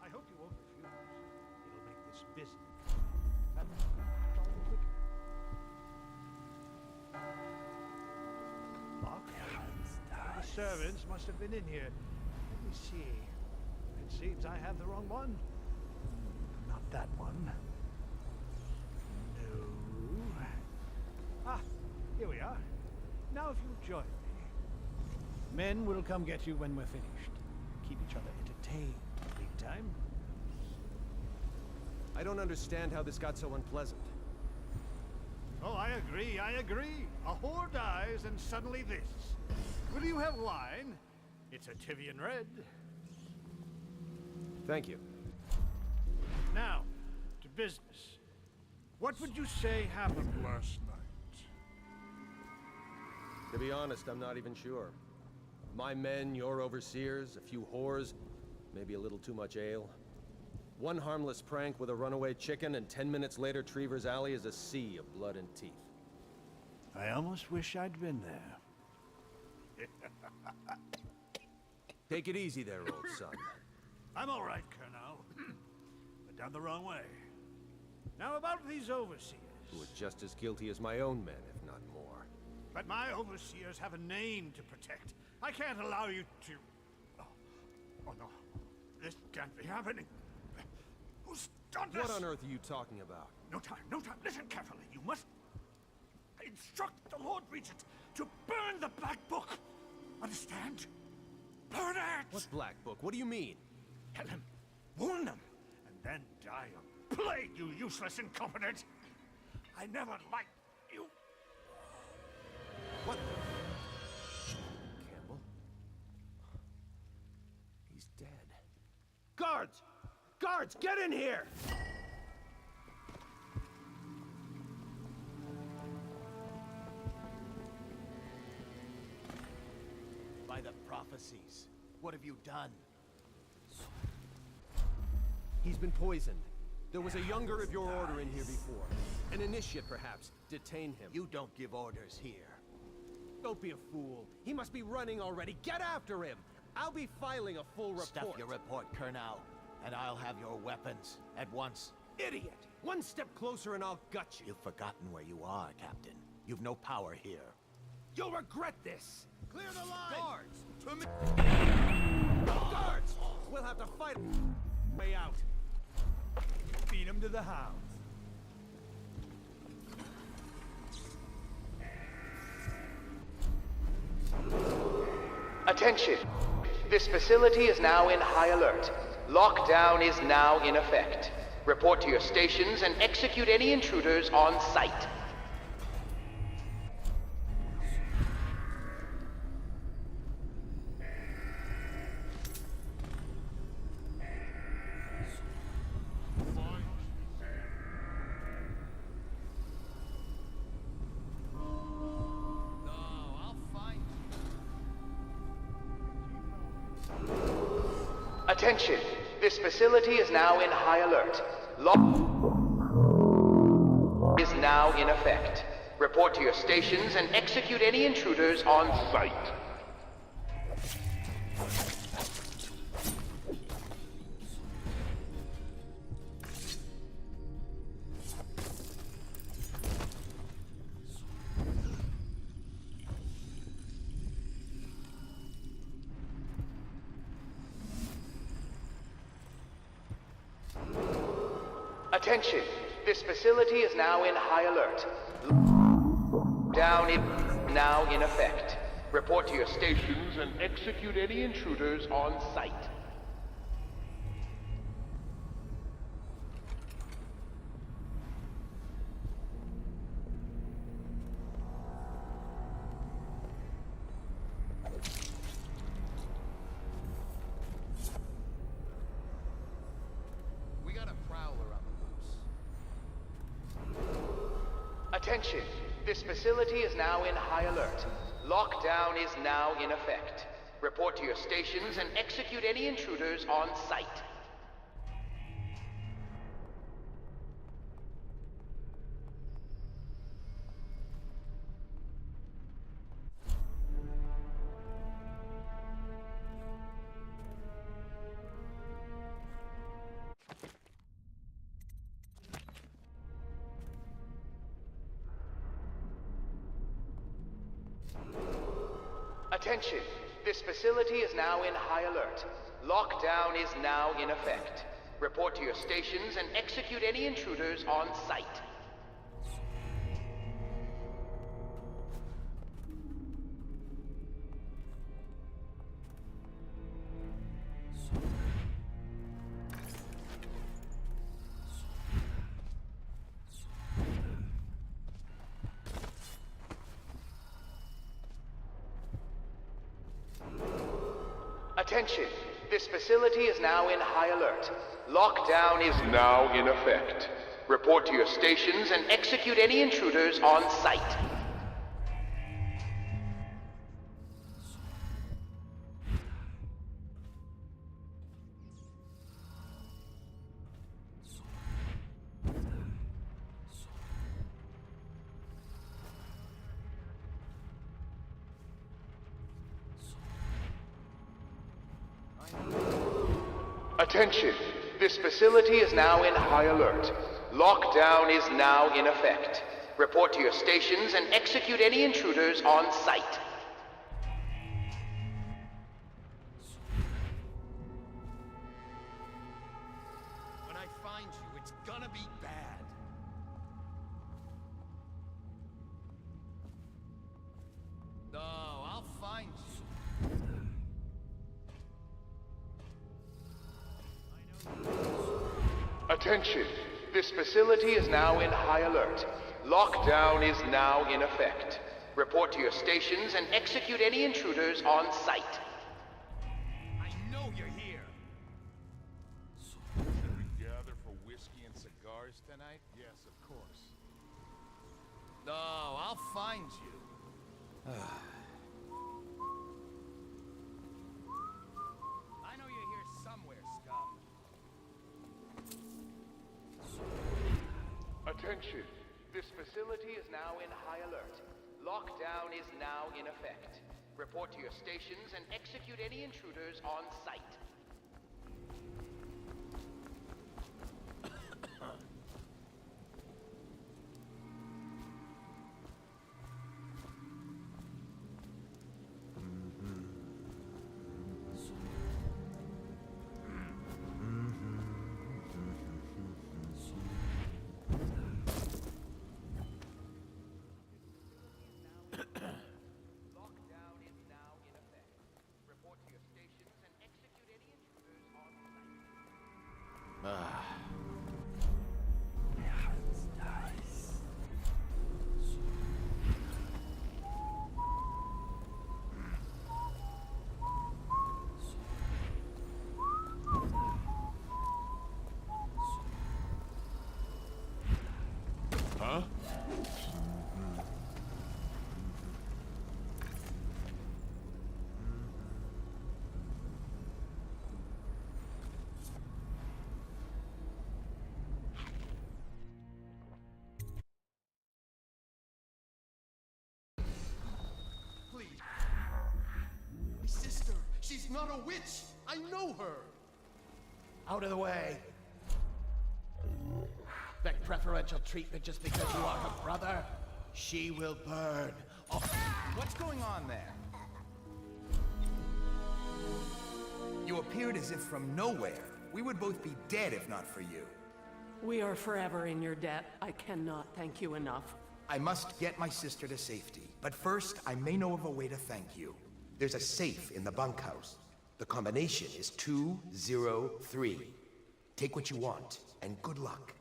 I hope you won't refuse. It'll make this business. And all the quicker. Locked. The servants must have been in here. Let me see. It seems I have the wrong one. Not that one. No. Ah, here we are. Now if you'll join me. Men will come get you when we're finished. Keep each other entertained in the meantime. I don't understand how this got so unpleasant. Oh, I agree, I agree. A whore dies and suddenly this. Will you have wine? It's a Tivian red. Thank you. Now, to business. What would you say happened last night? To be honest, I'm not even sure. My men, your overseers, a few whores, maybe a little too much ale. One harmless prank with a runaway chicken, and 10 minutes later, Trevor's Alley is a sea of blood and teeth. I almost wish I'd been there. Take it easy there, old son. I'm all right, Colonel. But down the wrong way. Now about these overseers. Who are just as guilty as my own men, if not more. But my overseers have a name to protect. I can't allow you to... Oh no. This can't be happening. Who's done this? What on earth are you talking about? No time, no time. Listen carefully. You must instruct the Lord Regent to burn the Black Book. Understand? Burn it! What Black Book? What do you mean? Tell him. Warn them. And then die of plague, you useless incompetent. I never liked you. What? Campbell? He's dead. Guards! Guards, get in here! By the prophecies, what have you done? He's been poisoned. There was a younger of your order in here before. An initiate, perhaps. Detain him. You don't give orders here. Don't be a fool. He must be running already. Get after him! I'll be filing a full report. Stuff your report, Colonel, and I'll have your weapons at once. Idiot! One step closer and I'll gut you. You've forgotten where you are, Captain. You've no power here. You'll regret this! Clear the line! Guards! To me! Guards! We'll have to fight way out. Feed him to the hounds. Attention! This facility is now in high alert. Lockdown is now in effect. Report to your stations and execute any intruders on sight. Attention! This facility is now in high alert. Lockdown is now in effect. Report to your stations and execute any intruders on sight. Attention! This facility is now in high alert. Lockdown is now in effect. Report to your stations and execute any intruders on sight. Attention! This facility is now in high alert. Lockdown is now in effect. Report to your stations and execute any intruders on site. Attention! This facility is now in high alert. Lockdown is now in effect. Report to your stations and execute any intruders on site. Attention! This facility is now in high alert. Lockdown is now in effect. Report to your stations and execute any intruders on site. Attention! This facility is now in high alert. Lockdown is now in effect. Report to your stations and execute any intruders on site. When I find you, it's gonna be bad. No, I'll find you. Attention! This facility is now in high alert. Lockdown is now in effect. Report to your stations and execute any intruders on site. I know you're here. Should we gather for whiskey and cigars tonight? Yes, of course. No, I'll find you. I know you're here somewhere, scum. Attention! This facility is now in high alert. Lockdown is now in effect. Report to your stations and execute any intruders on site. Huh? Please. My sister, she's not a witch. I know her. Out of the way. That preferential treatment just because you are her brother? She will burn. Oh, What's going on there? You appeared as if from nowhere. We would both be dead if not for you. We are forever in your debt. I cannot thank you enough. I must get my sister to safety, but first I may know of a way to thank you. There's a safe in the bunkhouse. The combination is 203. Take what you want, and good luck.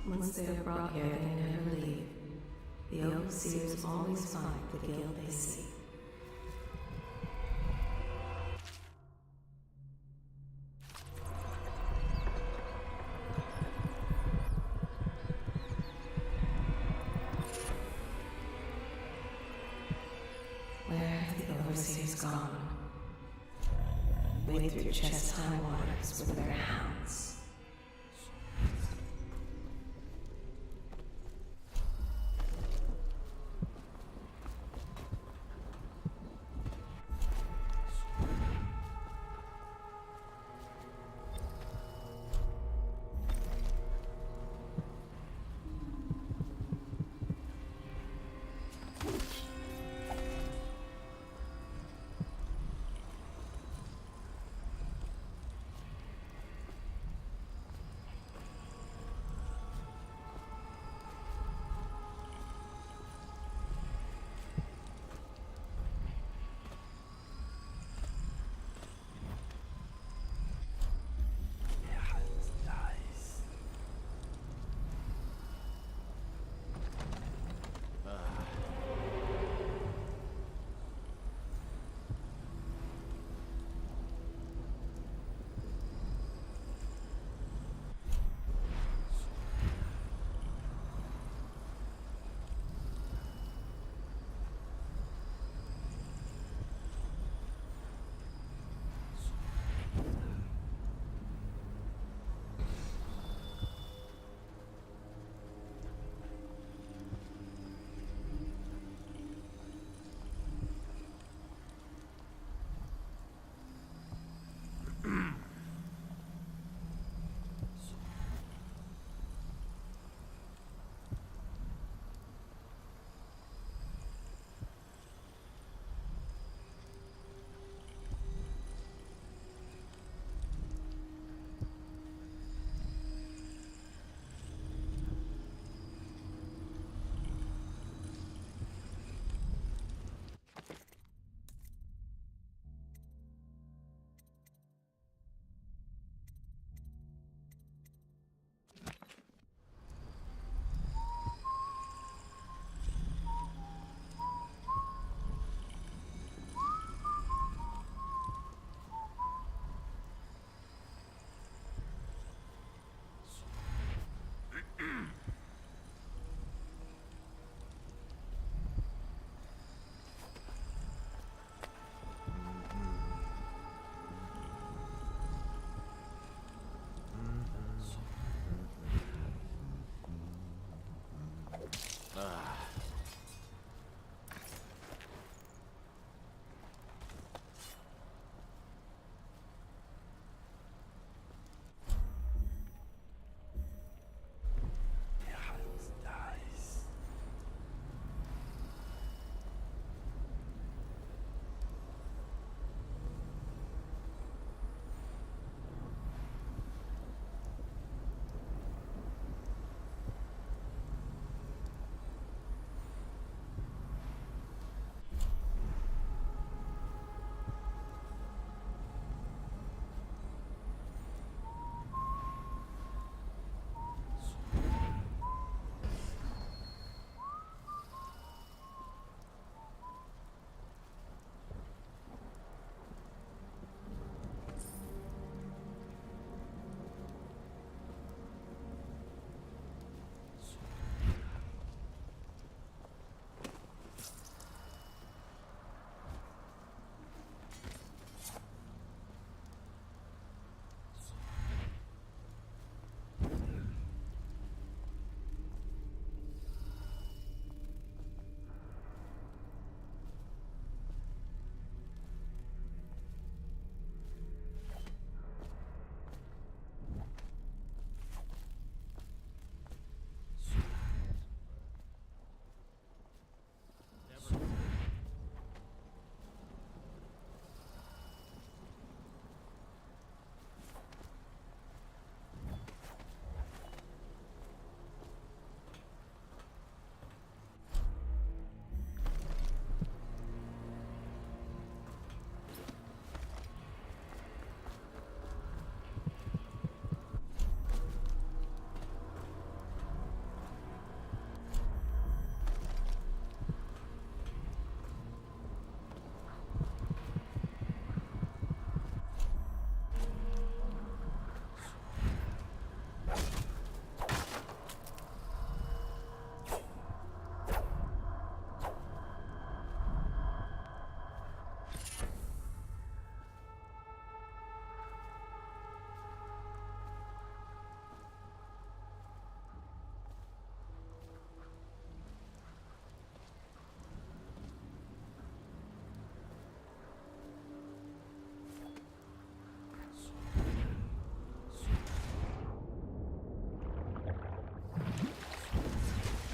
Once they are brought here, they never leave. The overseers always find the guild they seek. Where have the overseers gone? Wade through chest-high waters with their hounds.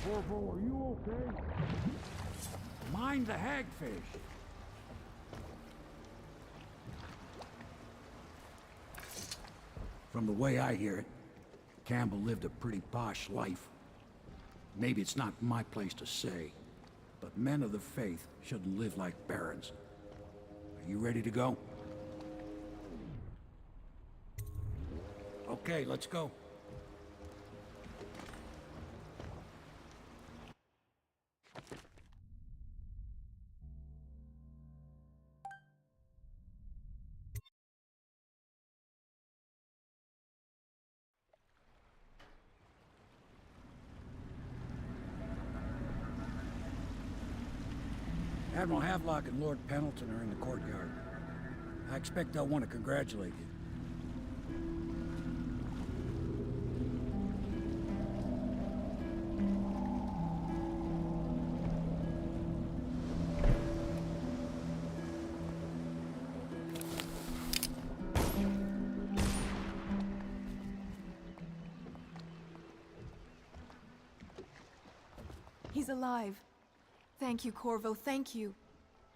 Corvo, are you okay? Mind the hagfish. From the way I hear it, Campbell lived a pretty posh life. Maybe it's not my place to say, but men of the faith shouldn't live like barons. Are you ready to go? Okay, let's go. Admiral Havelock and Lord Pendleton are in the courtyard. I expect they'll want to congratulate you. He's alive. Thank you, Corvo, thank you.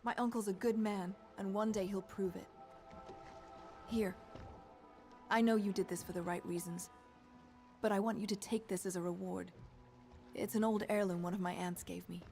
My uncle's a good man, and one day he'll prove it. Here. I know you did this for the right reasons, but I want you to take this as a reward. It's an old heirloom one of my aunts gave me.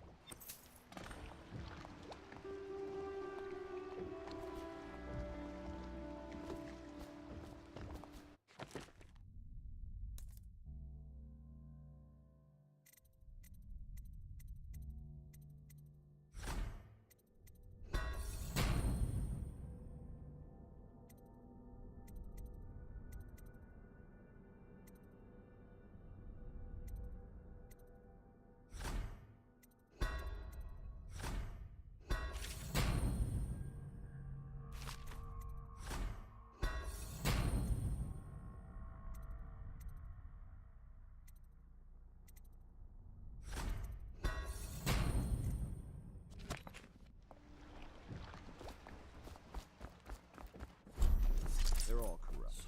They're all corrupt.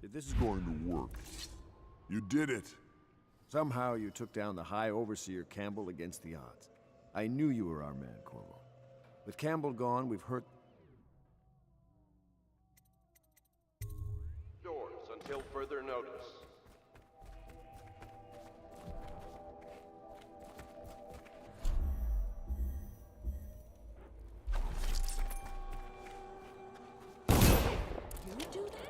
If this is going to work, you did it. Somehow you took down the High Overseer Campbell against the odds. I knew you were our man, Corvo. With Campbell gone, we've hurt... Doors until further notice. You do that?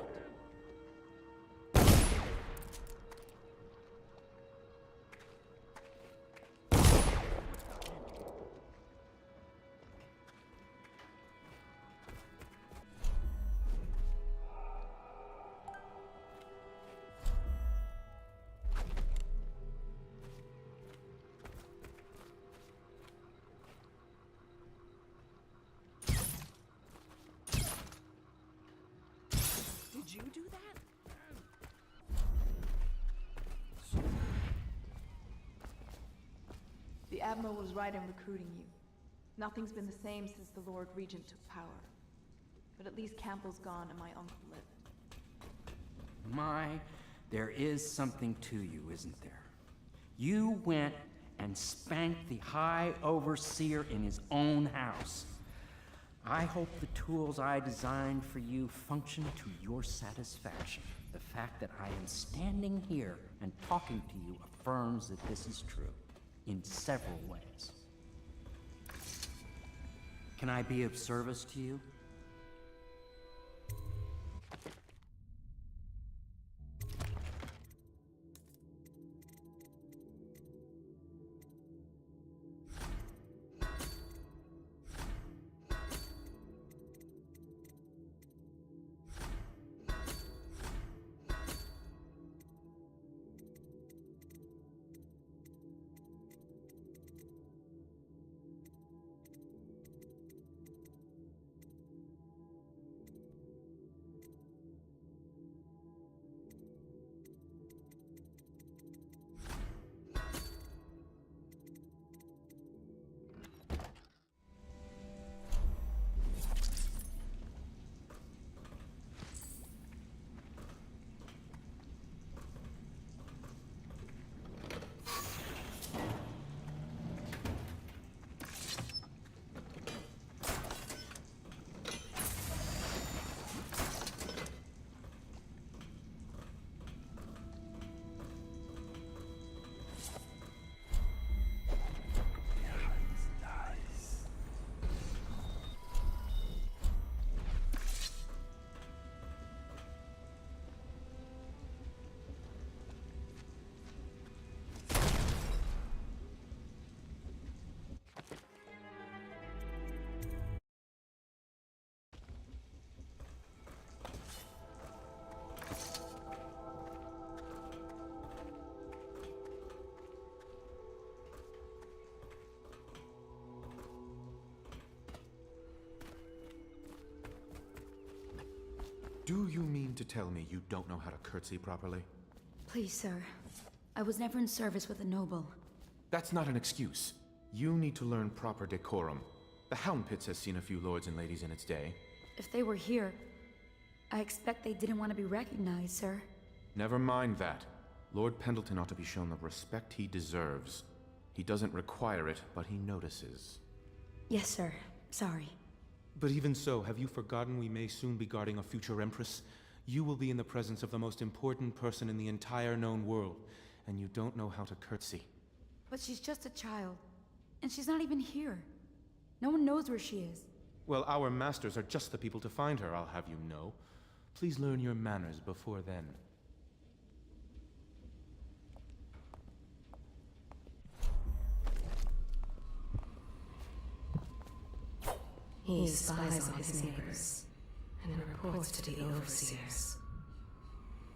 Did you do that? The Admiral was right in recruiting you. Nothing's been the same since the Lord Regent took power. But at least Campbell's gone and my uncle lived. My, there is something to you, isn't there? You went and spanked the High Overseer in his own house. I hope the tools I designed for you function to your satisfaction. The fact that I am standing here and talking to you affirms that this is true, in several ways. Can I be of service to you? Do you mean to tell me you don't know how to curtsy properly? Please, sir. I was never in service with a noble. That's not an excuse. You need to learn proper decorum. The Hound Pits has seen a few lords and ladies in its day. If they were here, I expect they didn't want to be recognized, sir. Never mind that. Lord Pendleton ought to be shown the respect he deserves. He doesn't require it, but he notices. Yes, sir. Sorry. But even so, have you forgotten we may soon be guarding a future Empress? You will be in the presence of the most important person in the entire known world, and you don't know how to curtsy. But she's just a child, and she's not even here. No one knows where she is. Well, our masters are just the people to find her, I'll have you know. Please learn your manners before then. He spies on his neighbors and reports to the overseers.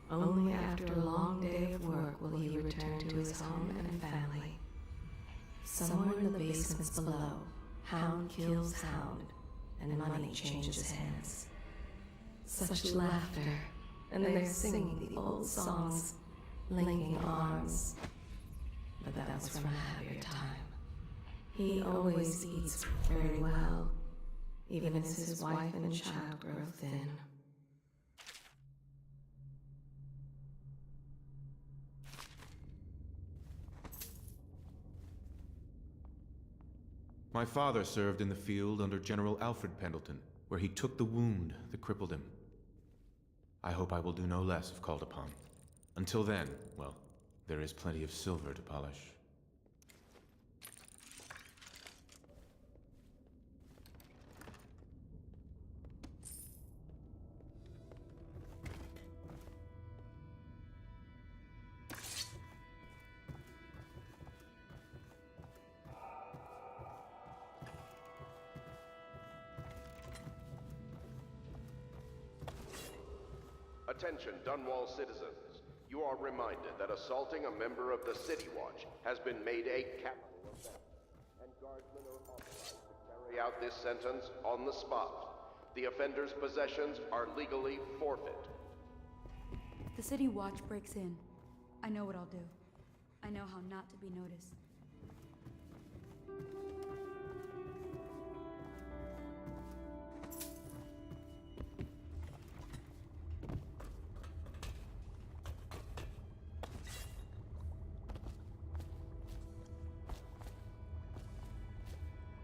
Only after a long day of work will he return to his home and family. Somewhere in the basements below, hound kills hound, and money changes hands. Such laughter, and they're singing the old songs, linking arms. But that was from a happier time. He always eats very well, even as his wife and child grow thin. My father served in the field under General Alfred Pendleton, where he took the wound that crippled him. I hope I will do no less if called upon. Until then, well, there is plenty of silver to polish. Attention, Dunwall citizens. You are reminded that assaulting a member of the City Watch has been made a capital offense, and guardsmen are authorized to carry out this sentence on the spot. The offender's possessions are legally forfeit. The City Watch breaks in. I know what I'll do. I know how not to be noticed.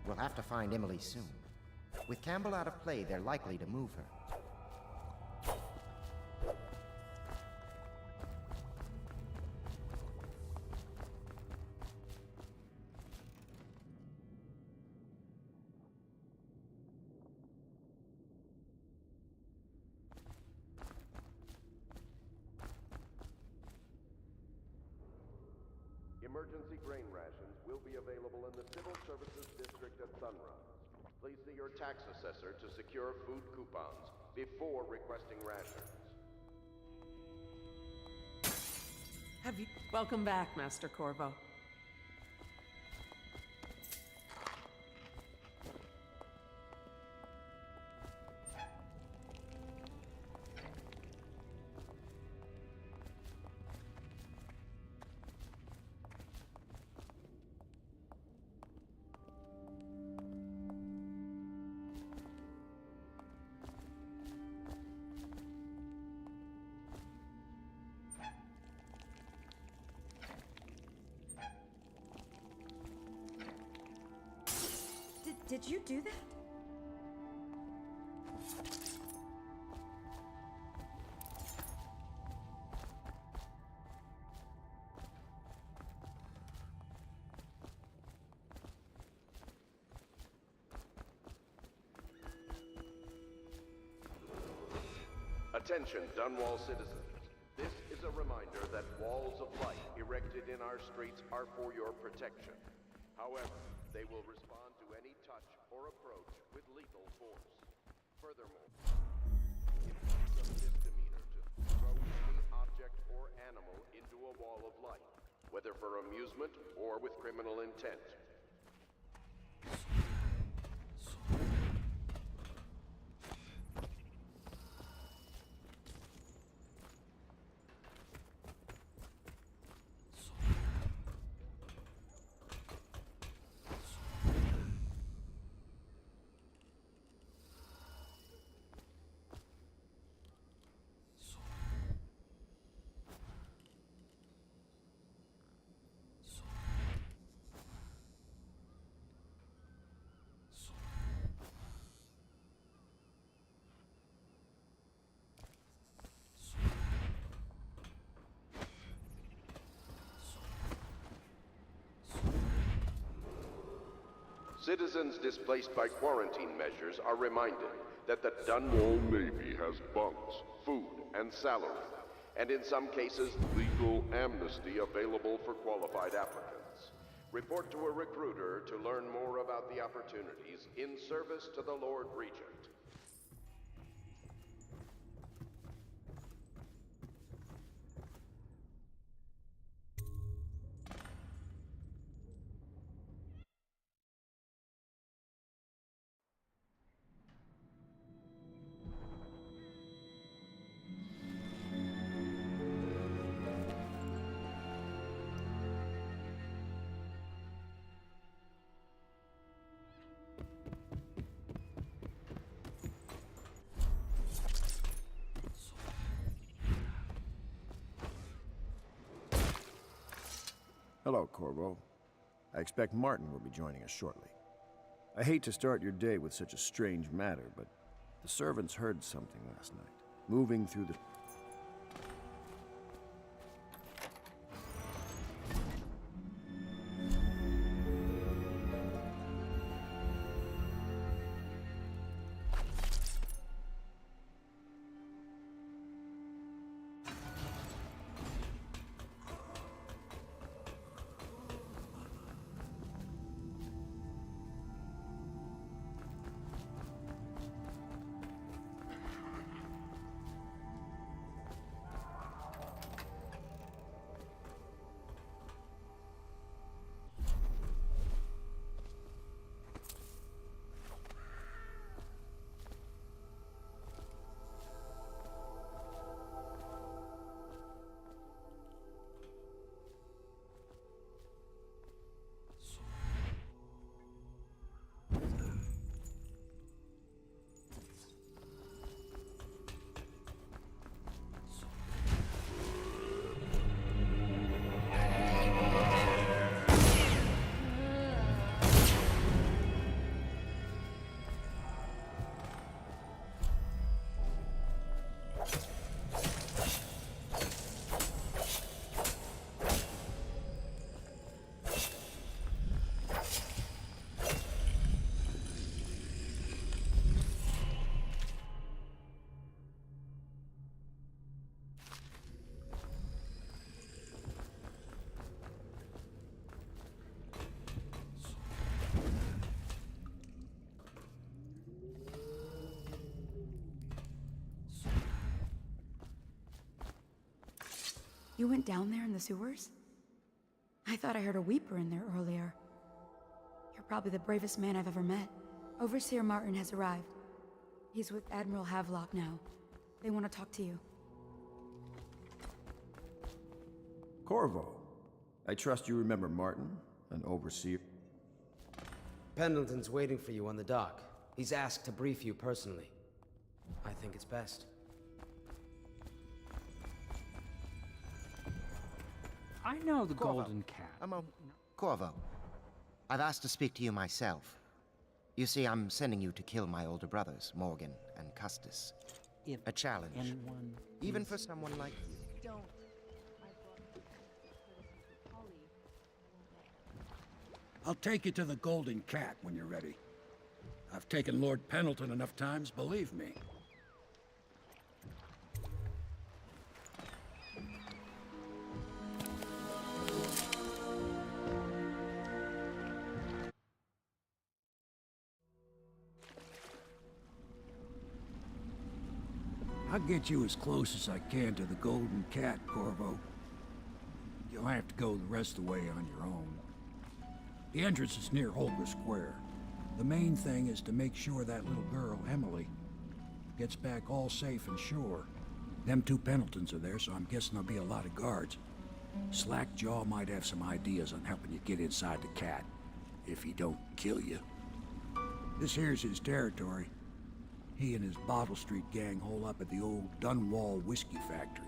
We'll have to find Emily soon. With Campbell out of play, they're likely to move her. Emergency grain rations will be available in the Civil Services District at sunrise. Please see your tax assessor to secure food coupons before requesting rations. Welcome back, Master Corvo. Did you do that? Attention, Dunwall citizens. This is a reminder that walls of light erected in our streets are for your protection. However, they will respond to any touch or approach with lethal force. Furthermore, it is a misdemeanor to throw any object or animal into a wall of light, whether for amusement or with criminal intent. Citizens displaced by quarantine measures are reminded that the Dunwall Navy has bunks, food, and salary, and in some cases, legal amnesty available for qualified applicants. Report to a recruiter to learn more about the opportunities in service to the Lord Regent. Hello, Corvo. I expect Martin will be joining us shortly. I hate to start your day with such a strange matter, but the servants heard something last night, moving through the... You went down there in the sewers? I thought I heard a weeper in there earlier. You're probably the bravest man I've ever met. Overseer Martin has arrived. He's with Admiral Havelock now. They want to talk to you. Corvo, I trust you remember Martin, an overseer. Pendleton's waiting for you on the dock. He's asked to brief you personally. I think it's best. I know the Corvo. Golden Cat. Corvo, I've asked to speak to you myself. You see, I'm sending you to kill my older brothers, Morgan and Custis. A challenge. Even for someone like you. Don't. I'll take you to the Golden Cat when you're ready. I've taken Lord Pendleton enough times, believe me. I'll get you as close as I can to the Golden Cat, Corvo. You'll have to go the rest of the way on your own. The entrance is near Holger Square. The main thing is to make sure that little girl, Emily, gets back all safe and sure. Them two Pendletons are there, so I'm guessing there'll be a lot of guards. Slackjaw might have some ideas on helping you get inside the cat, if he don't kill you. This here's his territory. He and his Bottle Street gang hole up at the old Dunwall whiskey factory.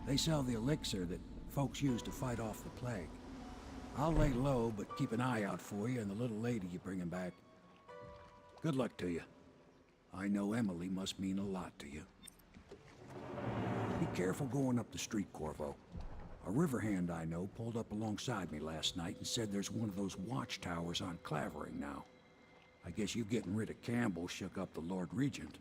They sell the elixir that folks use to fight off the plague. I'll lay low, but keep an eye out for you and the little lady you bring him back. Good luck to you. I know Emily must mean a lot to you. Be careful going up the street, Corvo. A river hand I know pulled up alongside me last night and said there's one of those watchtowers on Clavering now. I guess you getting rid of Campbell shook up the Lord Regent.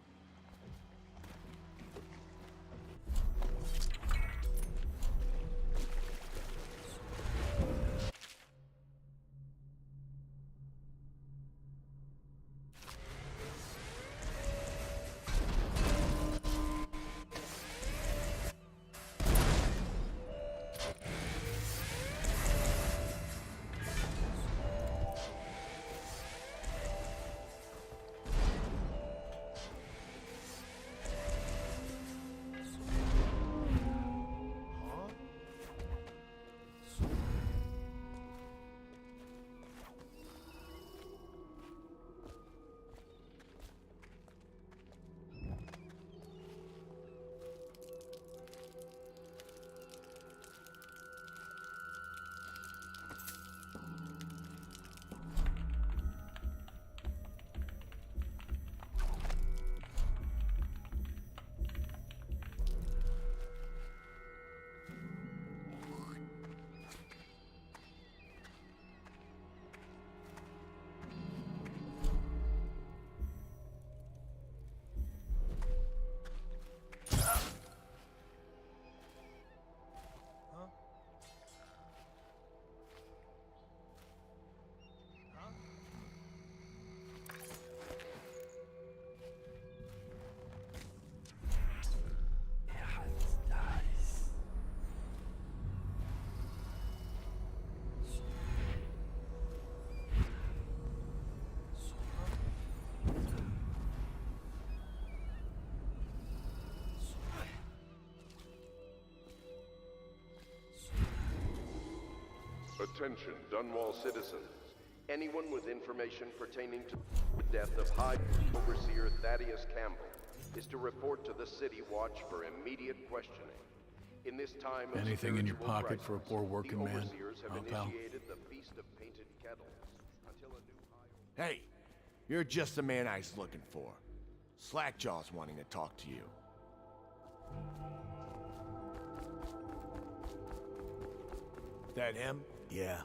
Attention, Dunwall citizens. Anyone with information pertaining to the death of High Overseer Thaddeus Campbell is to report to the City Watch for immediate questioning. In this time of Anything in your spiritual pocket crisis, for a poor working the man, Overseers have pal? initiated the Feast of Painted Kettles until a new Hey, you're just the man I was looking for. Slackjaw's wanting to talk to you. That him? Yeah.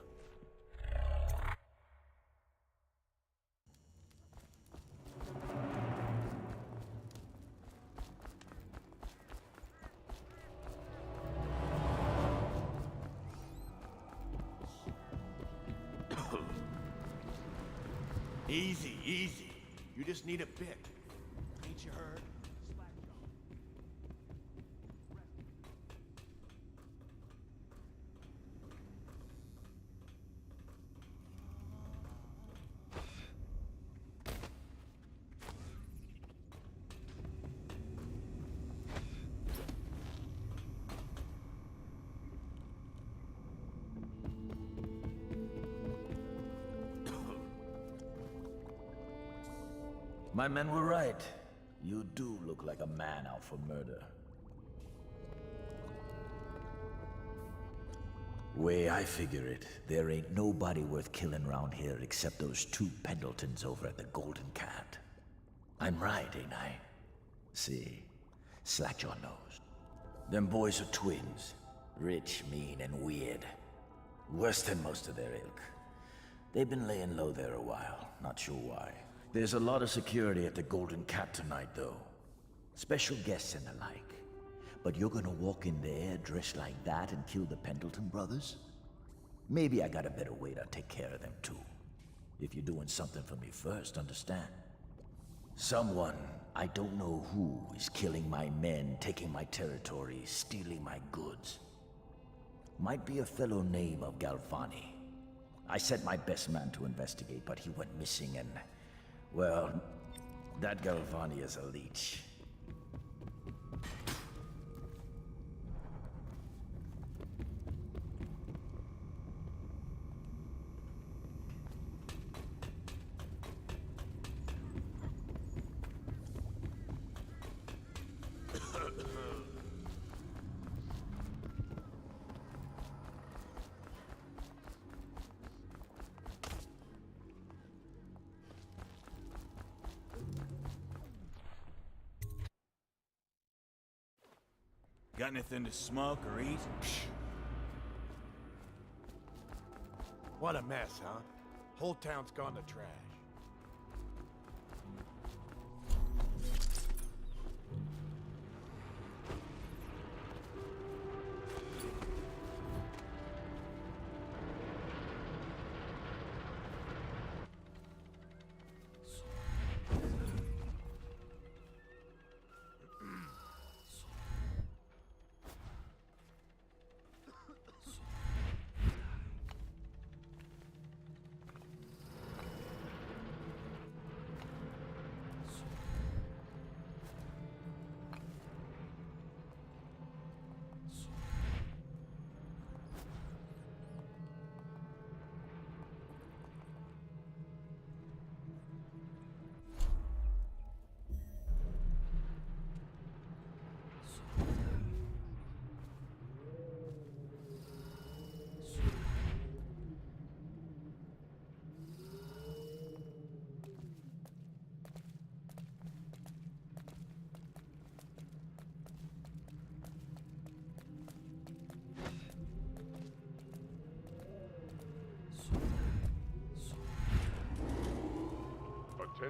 Easy, easy. You just need a bit. Ain't you heard? My men were right. You do look like a man out for murder. Way I figure it, there ain't nobody worth killing around here except those two Pendletons over at the Golden Cat. I'm right, ain't I? See, Slackjaw knows. Them boys are twins. Rich, mean, and weird. Worse than most of their ilk. They've been laying low there a while, not sure why. There's a lot of security at the Golden Cat tonight, though. Special guests and the like. But you're gonna walk in there dressed like that and kill the Pendleton brothers? Maybe I got a better way to take care of them, too. If you're doing something for me first, understand? Someone, I don't know who, is killing my men, taking my territory, stealing my goods. Might be a fellow named of Galvani. I sent my best man to investigate, but he went missing and... well, that Galvani is a leech. Got anything to smoke or eat? What a mess, huh? Whole town's gone to trash.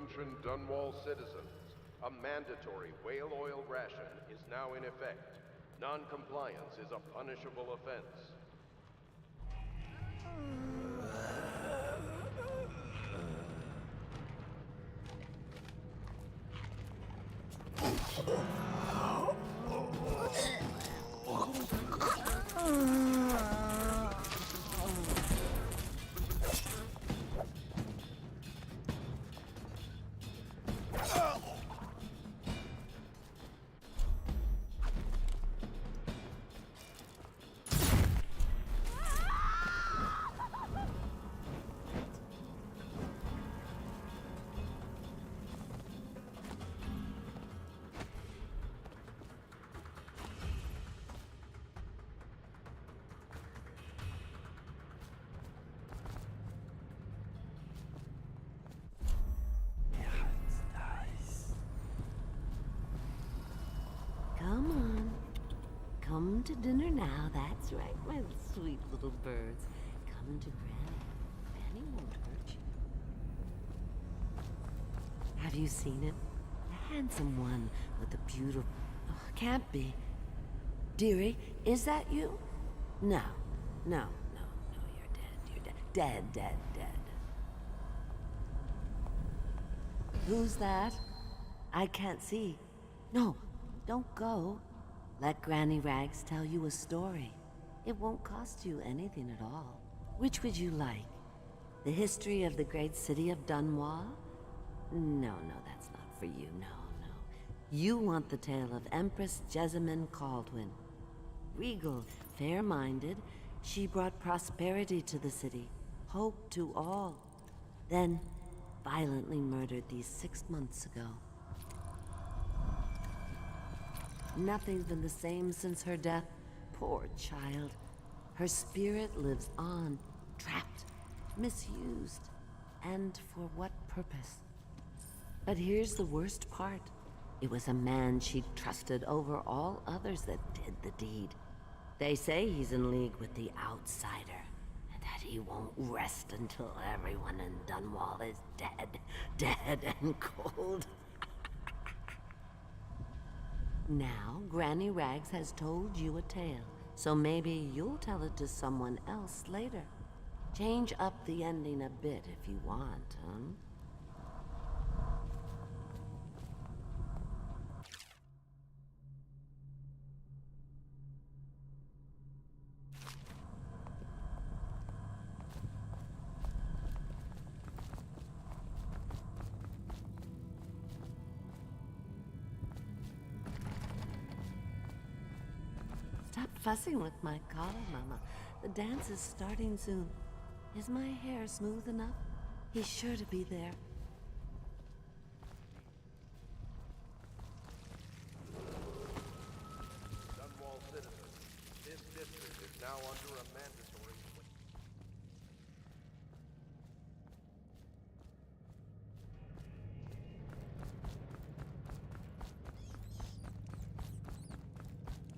Attention Dunwall citizens. A mandatory whale oil ration is now in effect. Non-compliance is a punishable offense. Come on. Come to dinner now. That's right, my sweet little birds. Come to Granny. Granny won't hurt you. Have you seen him? The handsome one with the beautiful... Oh, can't be. Dearie, is that you? No. No, you're dead. You're dead. Dead. Who's that? I can't see. No, don't go. Let Granny Rags tell you a story. It won't cost you anything at all. Which would you like? The history of the great city of Dunwall? No, that's not for you. No. You want the tale of Empress Jessamine Caldwin. Regal, fair-minded, she brought prosperity to the city, hope to all. Then, violently murdered these 6 months ago. Nothing's been the same since her death. Poor child. Her spirit lives on, trapped, misused. And for what purpose? But here's the worst part. It was a man she trusted over all others that did the deed. They say he's in league with the outsider, and that he won't rest until everyone in Dunwall is dead and cold. Now, Granny Rags has told you a tale, so maybe you'll tell it to someone else later. Change up the ending a bit if you want, huh? Stop fussing with my collar, Mama. The dance is starting soon. Is my hair smooth enough? He's sure to be there. Dunwall citizens, this district is now under a mandatory...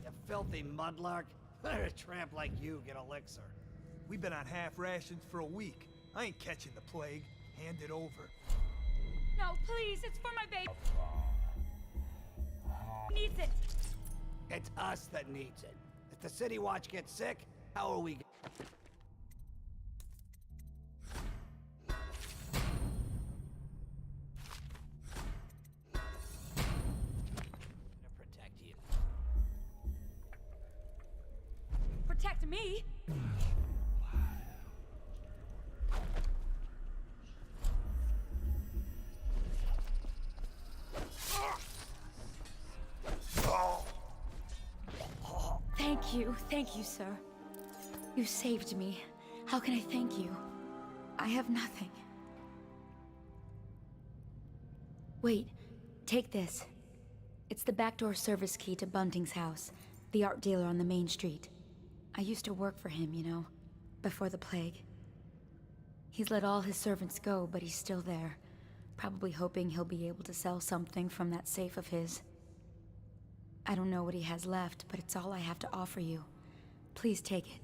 You filthy mudlark. Let a tramp like you get elixir. We've been on half rations for a week. I ain't catching the plague. Hand it over. No, please, it's for my baby. Needs it. It's us that needs it. If the City Watch gets sick, how are we... protect you. Protect me? Thank you, sir. You saved me. How can I thank you? I have nothing. Wait, take this. It's the backdoor service key to Bunting's house, the art dealer on the main street. I used to work for him, you know, before the plague. He's let all his servants go, but he's still there, probably hoping he'll be able to sell something from that safe of his. I don't know what he has left, but it's all I have to offer you. Please take it.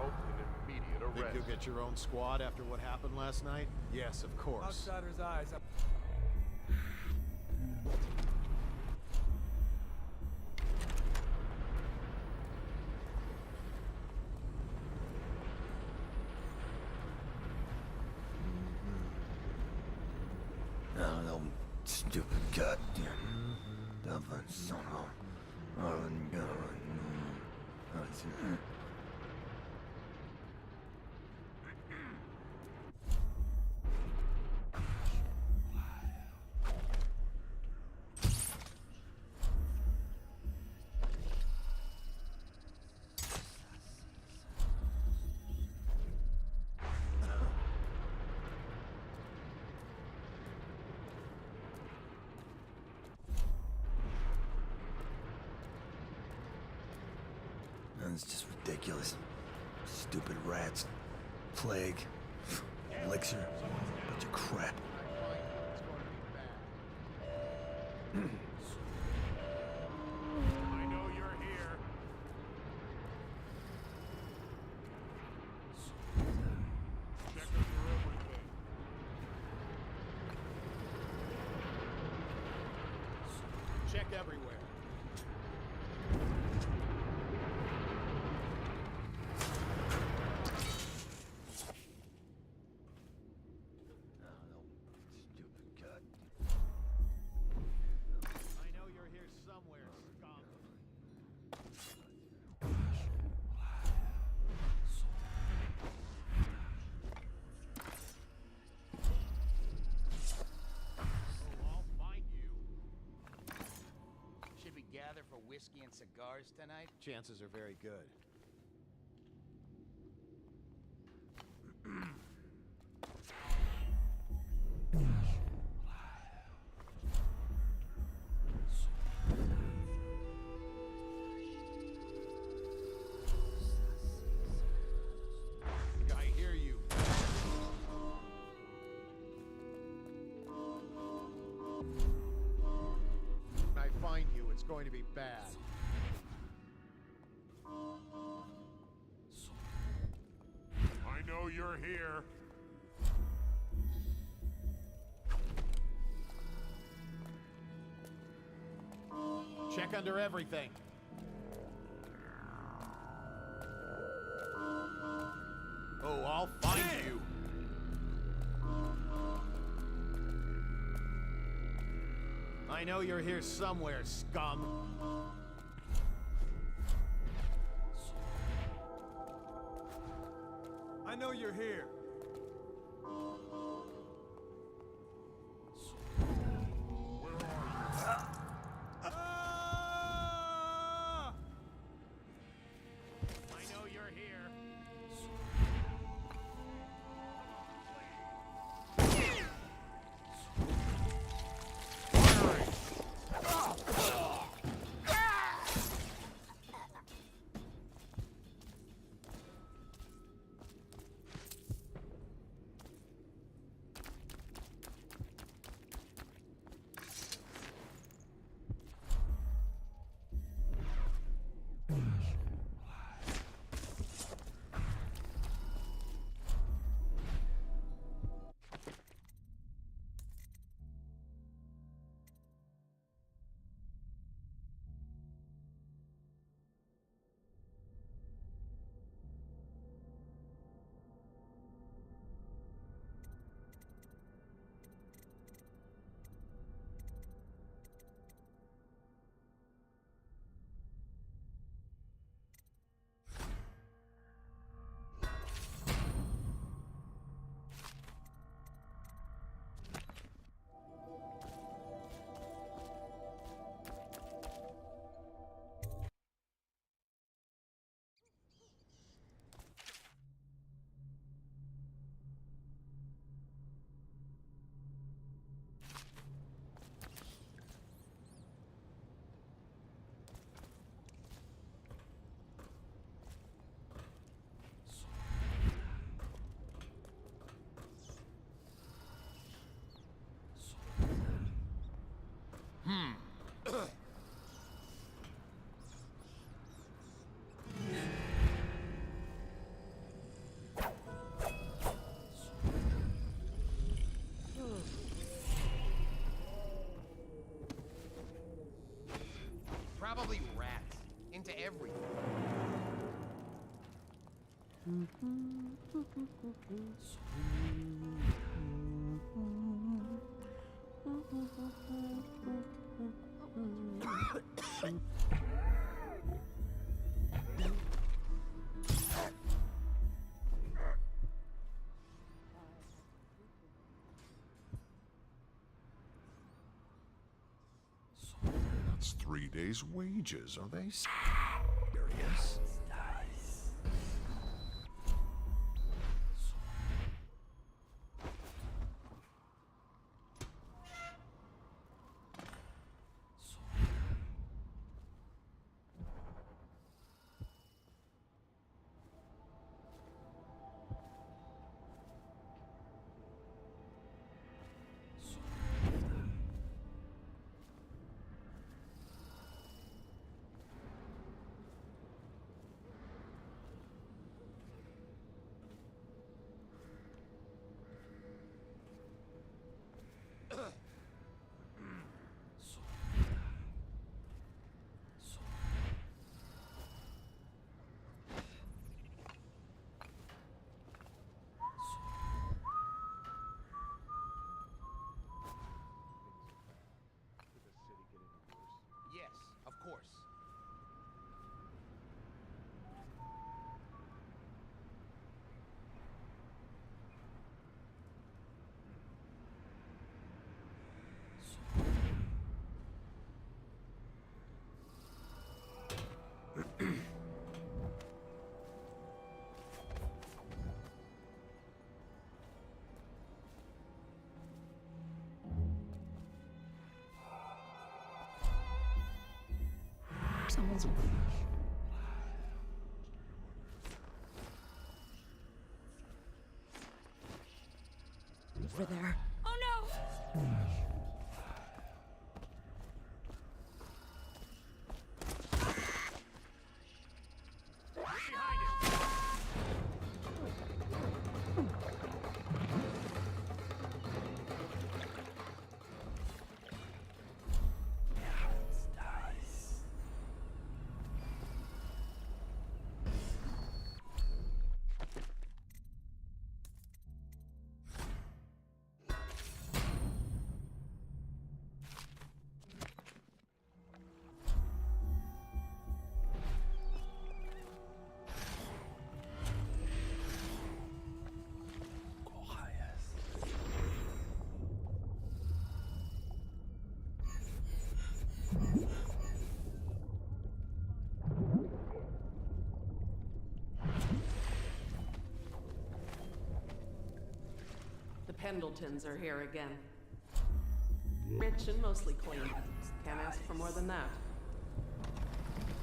result in immediate arrest. Think you'll get your own squad after what happened last night? Yes, of course. Outsider's eyes. Oh, no stupid goddamn Dublin son of Ireland God. It's just ridiculous. Stupid rats. Plague. Elixir. Bunch of crap. I know you're here. Check under everything. Check everywhere. Gather for whiskey and cigars tonight? Chances are very good. I hear you. When I find you, it's going to be bad. I know you're here. Check under everything. Oh, I'll find you. I know you're here somewhere, scum. I know you're here. I know you're here. Probably rats. Into everything. That's 3 days' wages. Are they serious? Yes, of course. Someone's over there. Oh no! The Pendletons are here again. Rich and mostly clean. Can't ask for more than that.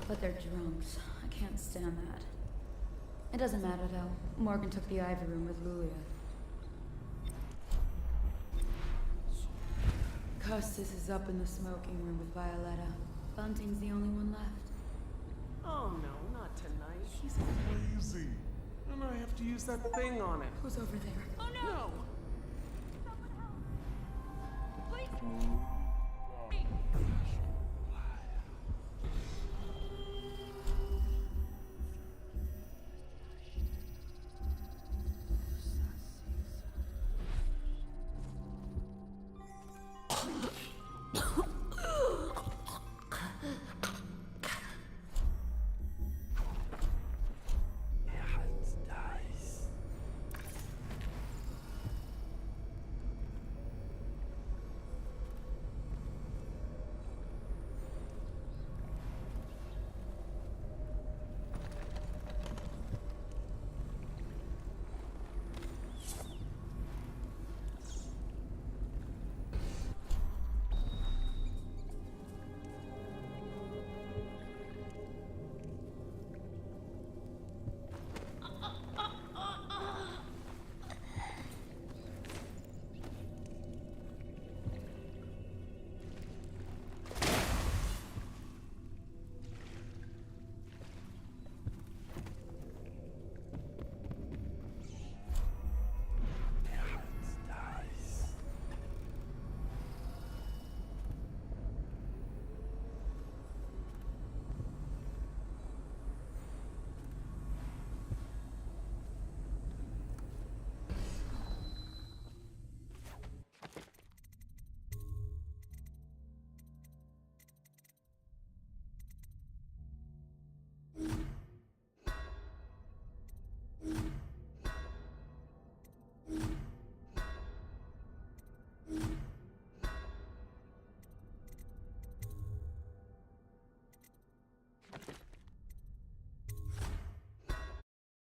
But they're drunks. I can't stand that. It doesn't matter though. Morgan took the Ivy room with Lulia. Custis is up in the smoking room with Violetta. Bunting's the only one left. Oh no, not tonight. She's crazy. And I have to use that thing on it. Who's over there? Oh no! No! Someone help! Please!